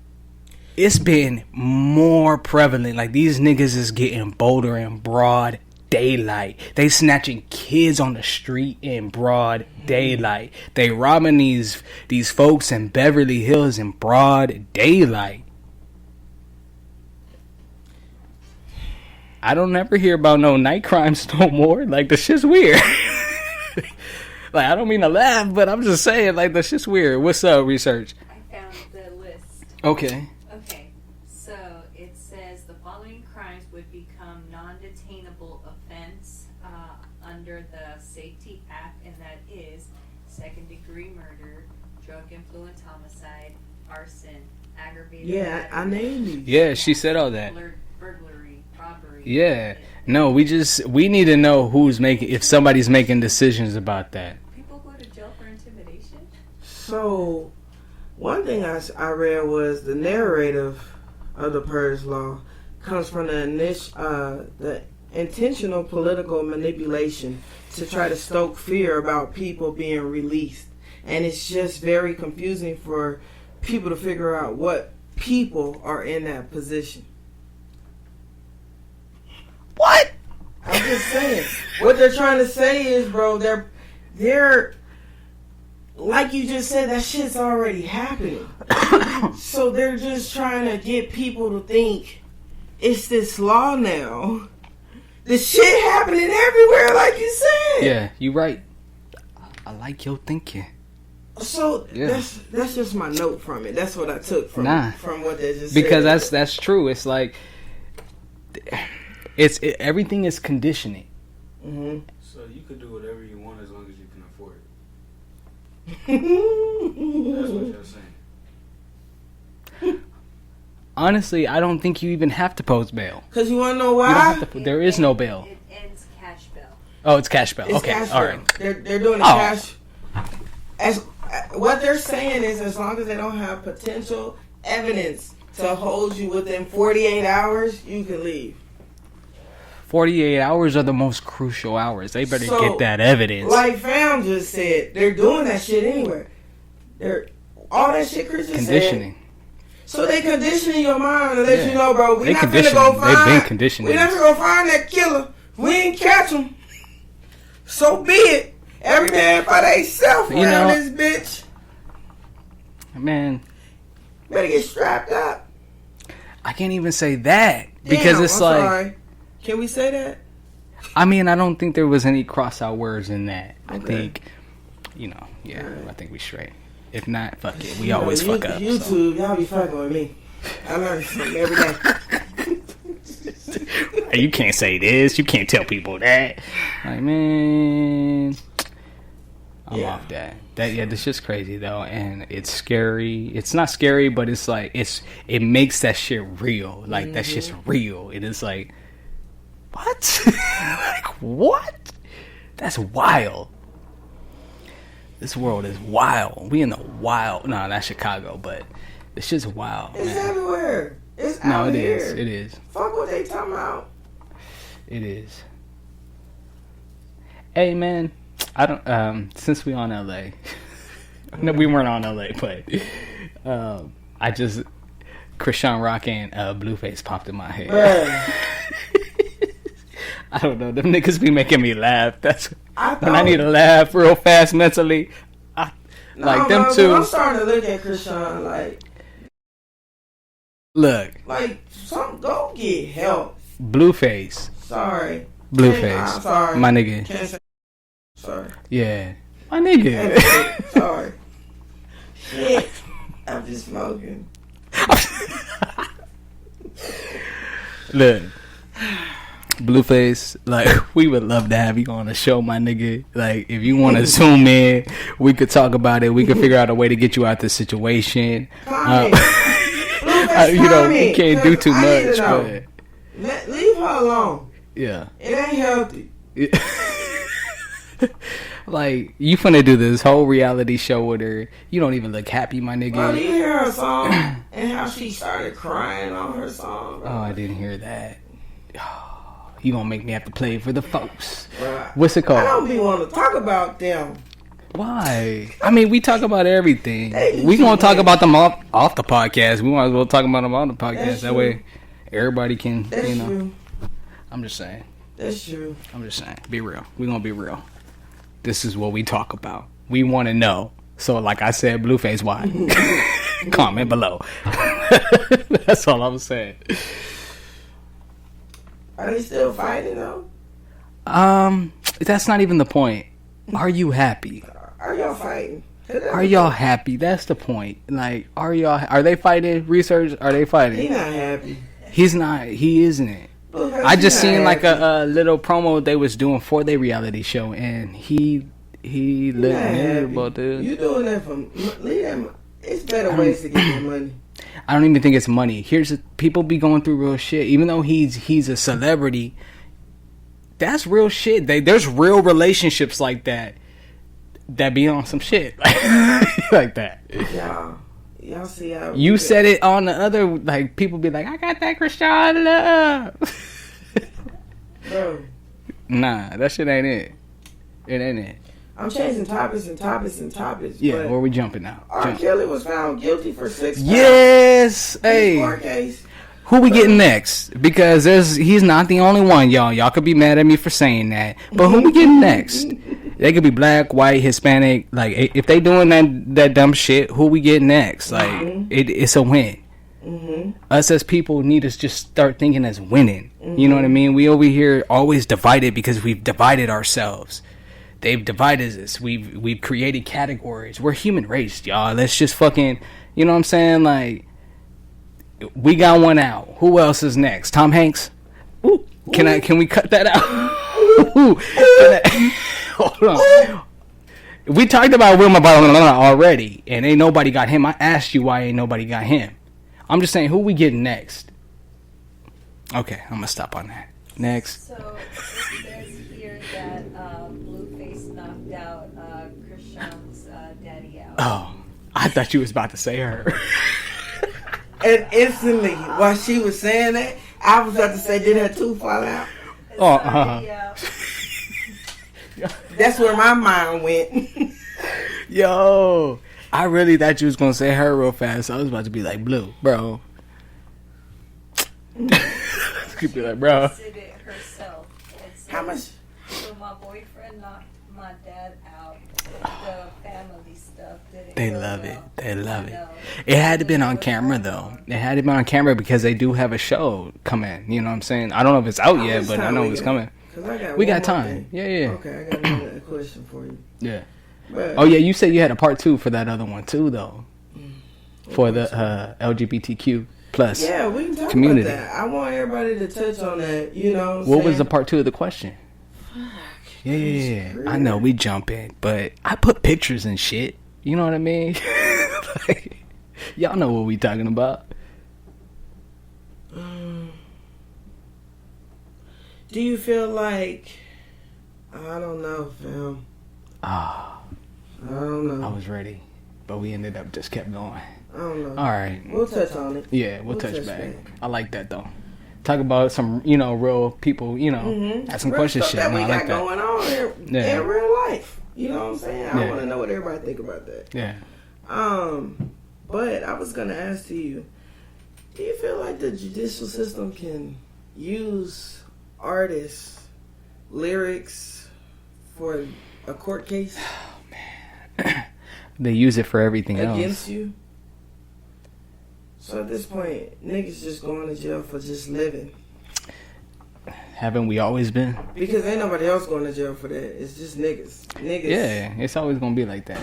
It's been more prevalent. Like these niggas is getting bolder in broad daylight. They snatching kids on the street in broad daylight. They robbing these folks in Beverly Hills in broad daylight. I don't ever hear about no night crimes no more. Like the shit's weird. Like I don't mean to laugh, but I'm just saying like the shit's weird. What's up, research? I found the list. Okay. So it says the following crimes would become non-detainable offense under the Safety Act, and that is second-degree murder, drug influence homicide, arson, aggravated. Yeah, I named these. Yeah, she said all that. Burglary, robbery. Yeah. No, we need to know if somebody's making decisions about that. People go to jail for intimidation? So, one thing I read was the narrative of the Purge law comes from the intentional political manipulation to try to stoke fear about people being released. And it's just very confusing for people to figure out what people are in that position. What? I'm just saying. What they're trying to say is, bro, they're like you just said, that shit's already happening. So they're just trying to get people to think it's this law now. This shit happening everywhere, like you said. Yeah, you right. I like your thinking. So Yeah. that's just my note from it. That's what I took from what they just because said. that's true. It's like everything is conditioning. Mm-hmm. So you could do whatever you want as long as you can afford it. That's what you're saying. Honestly, I don't think you even have to post bail. Because you want to know You don't why? have to, there is no bail. It ends cash bail. Oh, it's cash bail. It's Okay, cash all bail. right. They're doing the Oh. cash. What they're saying is, as long as they don't have potential evidence to hold you within 48 hours, you can leave. 48 hours are the most crucial hours. They better So, get that evidence. Like Fam just said, they're doing that shit anyway. They're all that shit Chris just Conditioning. said. So they conditioning your mind to let Yeah. you know, bro, we They not finna condition- go they've find. been conditioning We not us. finna go find that killer. We ain't catch him. So be it. Every man by theyself You around know- this bitch. Man, Better get strapped up. I can't even say that because Damn, it's I'm like, sorry. Can we say that? I mean, I don't think there was any cross out words in that. I Okay. think, yeah, Alright. I think we straight. If not, fuck it. We always You know, fuck up. YouTube, So. y'all be fucking with me. I learn something every day. You can't say this. You can't tell people that. Like, man, I'm Yeah. off that. That's just crazy though, and it's scary. It's not scary, but it's like it makes that shit real. Like that shit's real. It is like, what? Like what? That's wild. This world is wild. We in the wild. No, not Chicago, but it's just wild. It's Man. everywhere. It's No, out it here. is. It is. Fuck what they talking about. It is. Hey man, I don't. Since we on LA, no, we weren't on LA, but I just Krishan Rock and Blueface popped in my head. Bruh. I don't know. Them niggas be making me laugh. That's when I thought- need to laugh real fast mentally. Like them No, two. I'm starting to look at Krishan Look, go get help. Blueface, Sorry. Blueface, I'm sorry. my nigga. Can't say. Sorry. Yeah, my nigga. Sorry. Shit. I'm just smoking. Look, Blueface, like, we would love to have you on the show, my nigga. Like, if you want to zoom in, we could talk about it. We could figure out a way to get you out the situation. Comment. Blueface, You know, we comment, can't do 'cause too I need much, to know. but Leave her alone. yeah. It ain't healthy. Like, you finna do this whole reality show with her. You don't even look happy, my Bro, do nigga. you hear her song and how she started crying on her song? Bro? Oh, I didn't hear that. You gonna make me have to play it for the folks. Bro, What's it I don't called? be want to talk about them. Why? I mean, we talk about everything. Hey, We gonna talk man. about them off the podcast. We might as well talk about them on the podcast. That's That true. way, everybody can, That's true. I'm just saying. That's true. I'm just saying. Be real. We gonna be real. This is what we talk about. We want to know. So, like I said, Blueface, why? Comment below. That's all I'm saying. Are they still fighting though? That's not even the point. Are you happy? Are y'all fighting? Are y'all happy? That's the point. Like, are they fighting? Research, are they He fighting? not happy. He's not. He isn't. Blueface, I just he not seen like happy. a little promo they was doing for their reality show, and he He looked not miserable, happy. dude. You doing that for leave them? It's better ways to get your money. I don't even think it's money. People be going through real shit. Even though he's a celebrity, that's real shit. There's real relationships like that be on some shit like that. Y'all see how you said it on the other, like, people be like, I got that Christian love. Bro. Nah, that shit ain't it. It ain't it. I'm changing topics and topics and topics. Yeah, where we jumping now? R. Kelly was found guilty for 6 counts. Yes, hey. Court case. Who we getting next? Because he's not the only one, y'all. Y'all could be mad at me for saying that, but who we getting next? They could be black, white, Hispanic. Like, if they doing that dumb shit, who we getting next? Like, it's a win. Us as people need to just start thinking as winning. You know what I mean? We over here always divided because we've divided ourselves. They've divided us. We've created categories. We're human race, y'all. Let's just fucking, you know what I'm saying? Like, we got one out. Who else is next? Tom Hanks? Ooh, can we cut that out? Ooh, hold on. We talked about Wilma already, and ain't nobody got him. I asked you why ain't nobody got him. I'm just saying, who we getting next? Okay, I'm gonna stop on that. Next. So it says here that Blueface knocked out Krishan's daddy out. Oh, I thought you was about to say her. And instantly, while she was saying that, I was about to say, did her tooth fall out? That's where my mind went. Yo, I really thought you was gonna say her real fast. I was about to be like, Blue, bro. Could be like, bro. Did it herself. How much? So my boyfriend knocked my dad out. The family stuff didn't They go love well. it. They love it. It had to been on camera though. It had to be on camera because they do have a show coming. You know what I'm saying? I don't know if it's out yet, but I know it's coming. We got time. Yeah. Okay, I got another question for you. Yeah. But, Oh yeah, you said you had a part 2 for that other one too, though. For the LGBTQ plus. Yeah, we can talk community. about that. I want everybody to touch on that. You know, What was the part 2 of the question? Yeah. I know we jump in, but I put pictures and shit. You know what I mean? Like, y'all know what we talking about. Do you feel like, I don't know, fam. I don't know. I was ready, but we ended up just kept going. I don't know. All right. We'll touch on it. Yeah, we'll touch back. I like that though. Talk about some, real people, ask some Real questions stuff shit. that No, we I got like that. going on in real life. You know what I'm saying? I want to know what everybody think about that. Yeah. But I was gonna ask you, do you feel like the judicial system can use artists' lyrics for a court case? Oh man, they use it for everything against else. You? So at this point, niggas just going to jail for just living. Haven't we always been? Because ain't nobody else going to jail for that. It's just niggas. Yeah, it's always gonna be like that.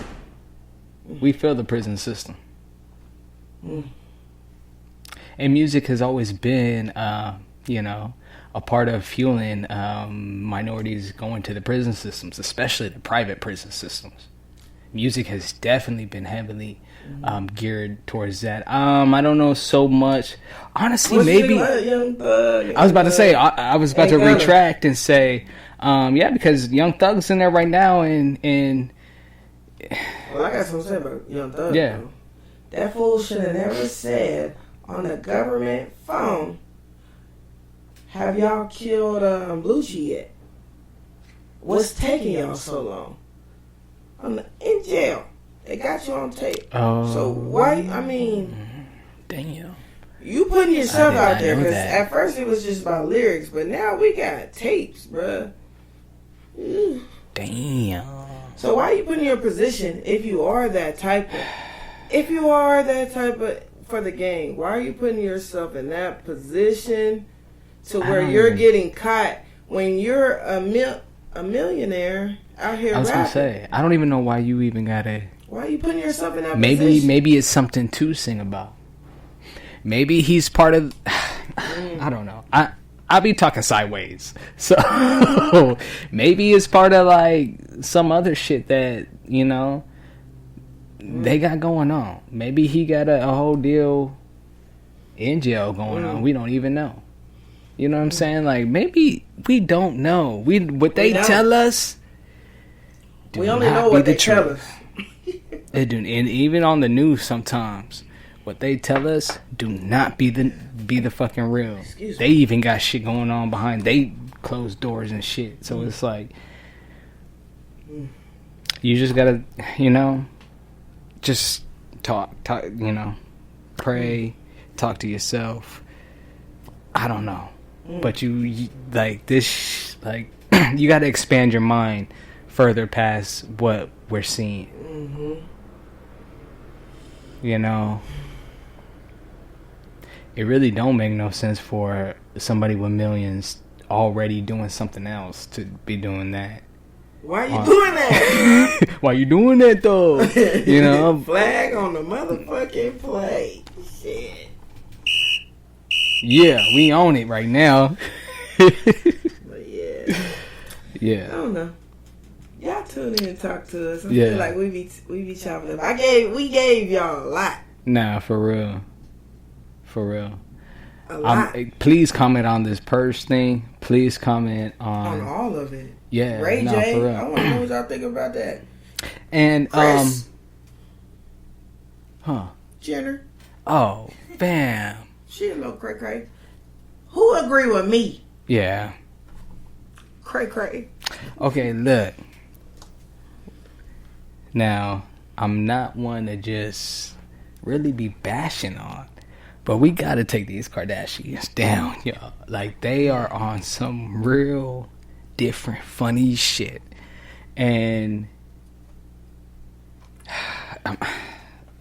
We feel the prison system. And music has always been, a part of fueling minorities going to the prison systems, especially the private prison systems. Music has definitely been heavily geared towards that. I don't know so much. Honestly, maybe I was about to say I was about to retract and say, because Young Thug's in there right now, and well, I got something to say about Young Thug. Yeah, bro. That fool should have never said on the government phone, "Have y'all killed Lucci yet? What's taking y'all so long?" In jail. They got you on tape. Oh. So why? I mean, damn. You putting yourself out there, because that. at first it was just about lyrics, but now we got tapes, bruh. Damn. So why are you putting your position if you are that type of for the gang? Why are you putting yourself in that position to where you're getting caught when you're a millionaire out here? I was rapping? gonna say, I don't even know why you even gotta. Why are you putting yourself in that position? Maybe it's something to sing about. Maybe he's part of. I don't know. I be talking sideways, so maybe it's part of like some other shit that they got going on. Maybe he got a whole deal in jail going on. We don't even know. You know what I'm saying? Like, maybe we don't know. What they tell us. We only know what they tell us. And even on the news sometimes, what they tell us do not be the fucking real. They even got shit going on behind they closed doors and shit. So it's like, you just gotta, just talk, pray, talk to yourself. I don't know. But you like this, like, you gotta expand your mind further past what we're seeing. It really don't make no sense for somebody with millions already doing something else to be doing that. Why are you doing that? Why you doing that though? Flag on the motherfucking plate. Shit. Yeah, we own it right now. But yeah. I don't know. Y'all tune in and talk to us. I feel like we be chopping up. We gave y'all a lot. Nah, for real. A lot. Please comment on this Purge thing. Please comment on all of it. Yeah, Ray J. For real. I want to know what y'all think about that. And Kris. Jenner. Oh, bam. She a little cray. Who agree with me? Yeah. Cray. Okay, look. Now, I'm not one to just really be bashing on, but we gotta take these Kardashians down, y'all. Like, they are on some real different funny shit. And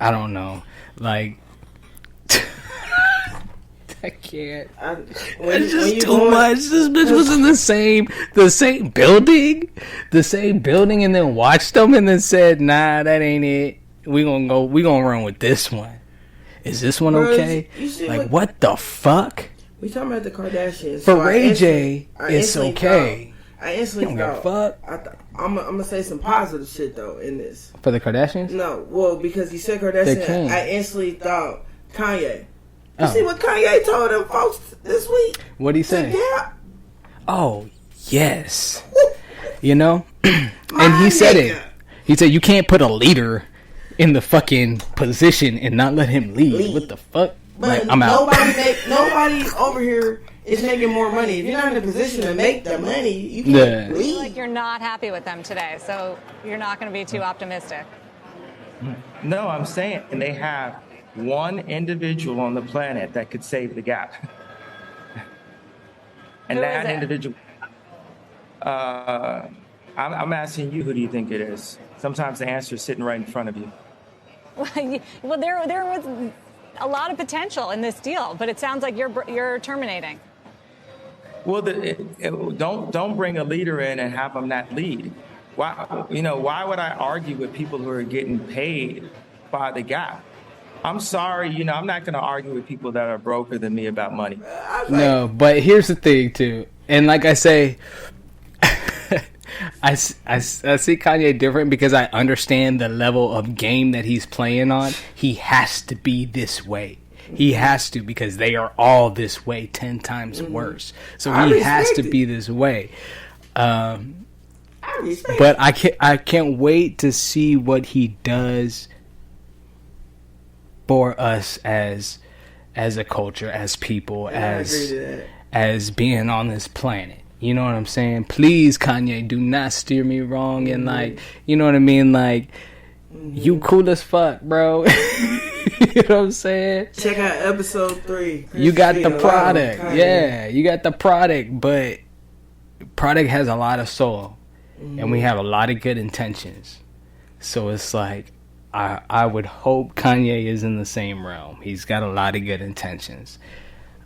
I don't know. Like, I can't. It's just too much. This bitch was in the same building, and then watched them, and then said, "Nah, that ain't it. We gonna run with this one. Is this one okay?" Like, what the fuck? We talking about the Kardashians. For Ray J, it's okay. I instantly thought, I'm gonna say some positive shit though in this. For the Kardashians? No, well, because you said Kardashian, I instantly thought Kanye. You see what Kanye told them folks this week? What'd he say? Yeah. Oh, yes. And he said it. He said, you can't put a leader in the fucking position and not let him lead. What the fuck? But like, I'm out. Nobody over here is making more money. If you're not in a position to make the money, you can't lead. Like, you're not happy with them today, so you're not going to be too optimistic. No, I'm saying they have one individual on the planet that could save the gap. And who that is it? individual, I'm asking you, who do you think it is? Sometimes the answer is sitting right in front of you. Well, there was a lot of potential in this deal, but it sounds like you're terminating. Well, don't bring a leader in and have them not lead. Why would I argue with people who are getting paid by the gap? I'm sorry, I'm not going to argue with people that are broker than me about money. No, but here's the thing, too. And like I say, I see Kanye different because I understand the level of game that he's playing on. He has to be this way. He has to, because they are all this way 10 times worse. So he has to be this way. But I can't wait to see what he does for us as a culture, as people, as being on this planet. You know what I'm saying? Please, Kanye, do not steer me wrong. And like, you know what I mean? Like, you cool as fuck, bro. You know what I'm saying? Check out episode 3. You got the product. Yeah, you got the product, but product has a lot of soul. And we have a lot of good intentions. So it's like, I would hope Kanye is in the same realm. He's got a lot of good intentions.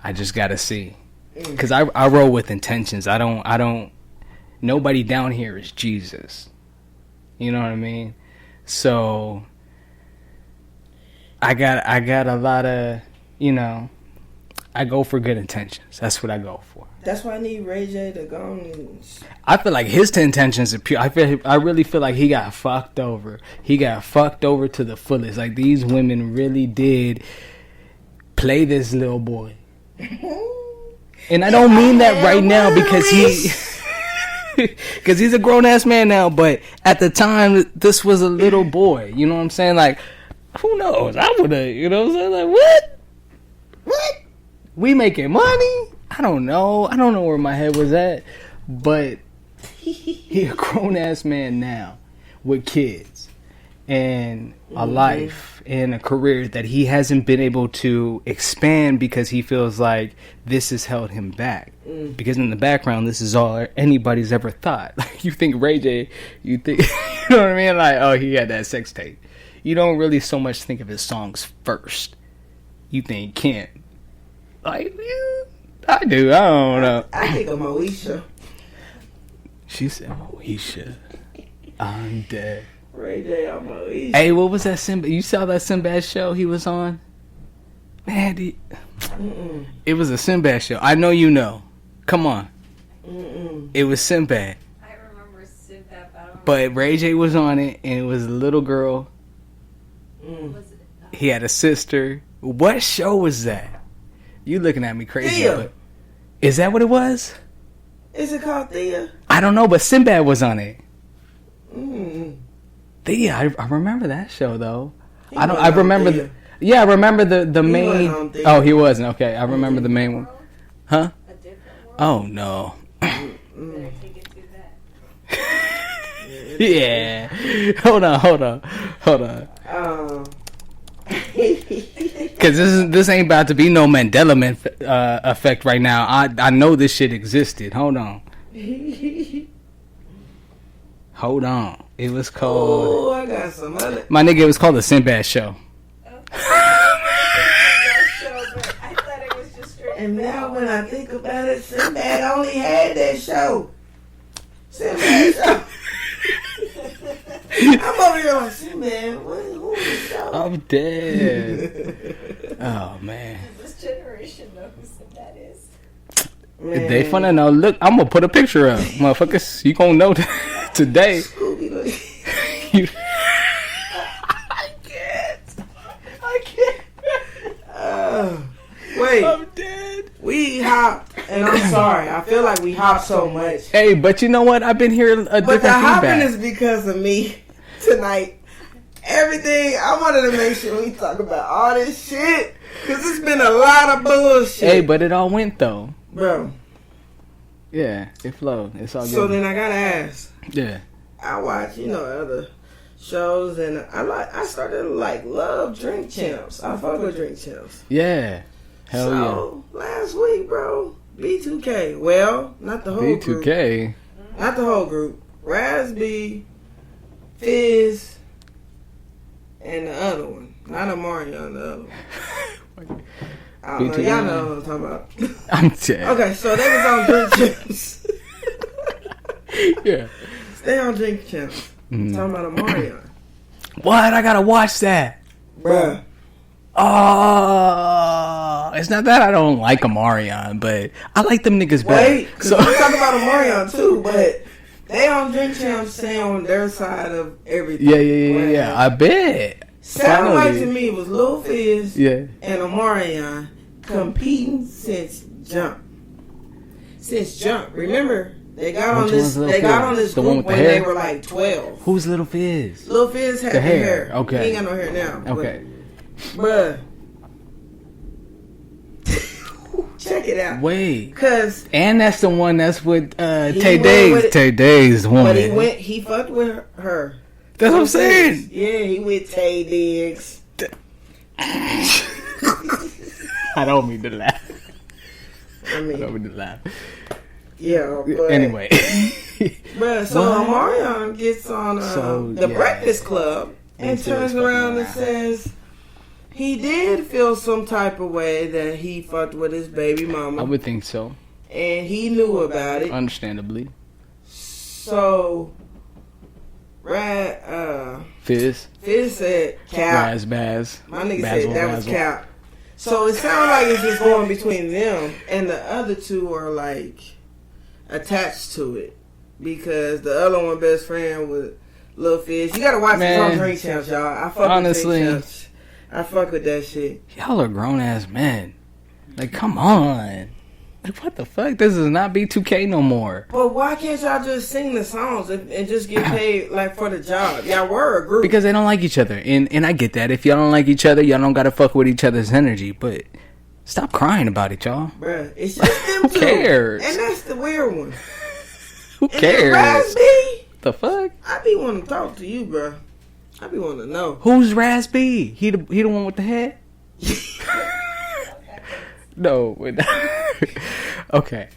I just got to see. Because I roll with intentions. I don't, nobody down here is Jesus. You know what I mean? So, I got a lot of, I go for good intentions. That's what I go for. That's why I need Ray J to go on. I feel like his intentions are pure. I really feel like he got fucked over. He got fucked over to the fullest. Like, these women really did play this little boy. And I don't mean that right now because he's a grown ass man now. But at the time, this was a little boy. You know what I'm saying? Like, who knows? I would have. You know what I'm saying? Like, what? We making money? I don't know. I don't know where my head was at. But he a grown ass man now with kids and a life and a career that he hasn't been able to expand because he feels like this has held him back. Because in the background, this is all anybody's ever thought. Like, you think Ray J, you think, you know what I mean? Like, oh, he had that sex tape. You don't really so much think of his songs first. You think Kent. Like, yeah, I do. I don't know. I think of Moesha. She said, Moesha, I'm dead. Ray J, I'm Moesha. Hey, what was that Sinbad? You saw that Sinbad show he was on? Man, it was a Sinbad show. I know you know. Come on. It was Sinbad. I remember Sinbad, but Ray J was on it, and it was a little girl. Was it? He had a sister. What show was that? You looking at me crazy. Thea. But is that what it was? Is it called Thea? I don't know, but Sinbad was on it. Thea, I remember that show though. He I wasn't remember on Thea. I remember the He main. wasn't on Thea. Oh, he wasn't. Okay, I remember the main one. Huh? A different world? Oh no. Did I take it too bad? Yeah. Hold on. Cause this ain't about to be no Mandela effect right now. I know this shit existed. Hold on. It was called. Oh, I got some other. My nigga, it was called the Sinbad Show. I thought it was just straight. And now when I think about it, Sinbad only had that show. Sinbad show. I'm over here like, Sinbad, who is the show? I'm dead. Oh man. This generation knows who Sinbad is. Man. They finna know. Look, I'm gonna put a picture up, motherfuckers. You gonna know today. Scooby look. You- I can't. Wait, I'm dead. we hopped, and I'm sorry. I feel like we hopped so much. Hey, but you know what? I've been hearing a But different the hopping feedback. is because of me tonight. Everything, I wanted to make sure we talk about all this shit. Because it's been a lot of bullshit. Hey, but it all went though. Bro, Yeah, it flowed. It's all good. so then I gotta ask. Yeah. I watch, other shows, and I started to love Drink Champs. I fuck with Drink Champs. Yeah. Hell So, last week, bro, B2K. Well, not the yeah. whole group. B2K. Not the whole group. Raz B, Fizz, and the other one. Not Amarion, the other one. I don't know. B2K. Y'all know what I'm talking about. I'm dead. Okay, so they was on Drink Champs. Yeah. Stay on Drink Champs. Talking about Amarion. What? I gotta watch that. Bruh. Oh, it's not that I don't like Amarion, but I like them niggas better. Wait, because we talk about Amarion too, but they on Drink Champs saying on their side of everything. Yeah. I bet. Sounded like Finally. to me it was Lil Fizz Yeah. and Amarion competing since jump. Remember, they got on Which this. one's Lil They got Fizz? on this The one group with when the they hair? were like 12. Who's Little Fizz? Lil Fizz had The the hair, hair. okay. He ain't got no hair now. Okay. Bruh. Check it out. Wait. Cause And that's the one that's with Tay went Days. with it. Tay Days woman. but he fucked with her. That's what I'm saying. Yeah, he with Tay Diggs. I don't mean to laugh. I I mean, don't mean to laugh. yeah. But, Anyway. Bruh, so What? Omarion gets on the yeah. Breakfast Club and Me too, turns it's around fucking and says he did feel some type of way that he fucked with his baby mama, I would think so. and he knew about it. Understandably. So, Fizz. Fizz said, "Cap." Baz. My nigga Basil, said that was Basil. cap. So it sounds like it's just going between them, and the other two are like attached to it because the other one best friend with Lil Fizz. You gotta watch this Man, on Drink Champs, y'all. I fuck honestly, with Drink Champs. I fuck with that shit. Y'all are grown ass men. Like, come on. Like, what the fuck? This is not B2K no more. But why can't y'all just sing the songs and just get paid like for the job? Y'all were a group. Because they don't like each other. And I get that. If y'all don't like each other, y'all don't gotta fuck with each other's energy. But stop crying about it, y'all. Bruh, it's just them Who two. cares? And that's the weird one. Who And cares? Raspy, The fuck? I be wanting to talk to you, bruh. I be wanting to know. Who's Raspy? He the one with the head? No. Okay.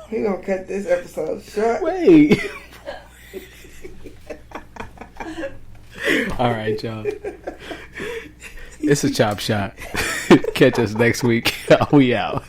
He gonna cut this episode short. Wait. All right, y'all. It's a chop shot. Catch us next week. We out.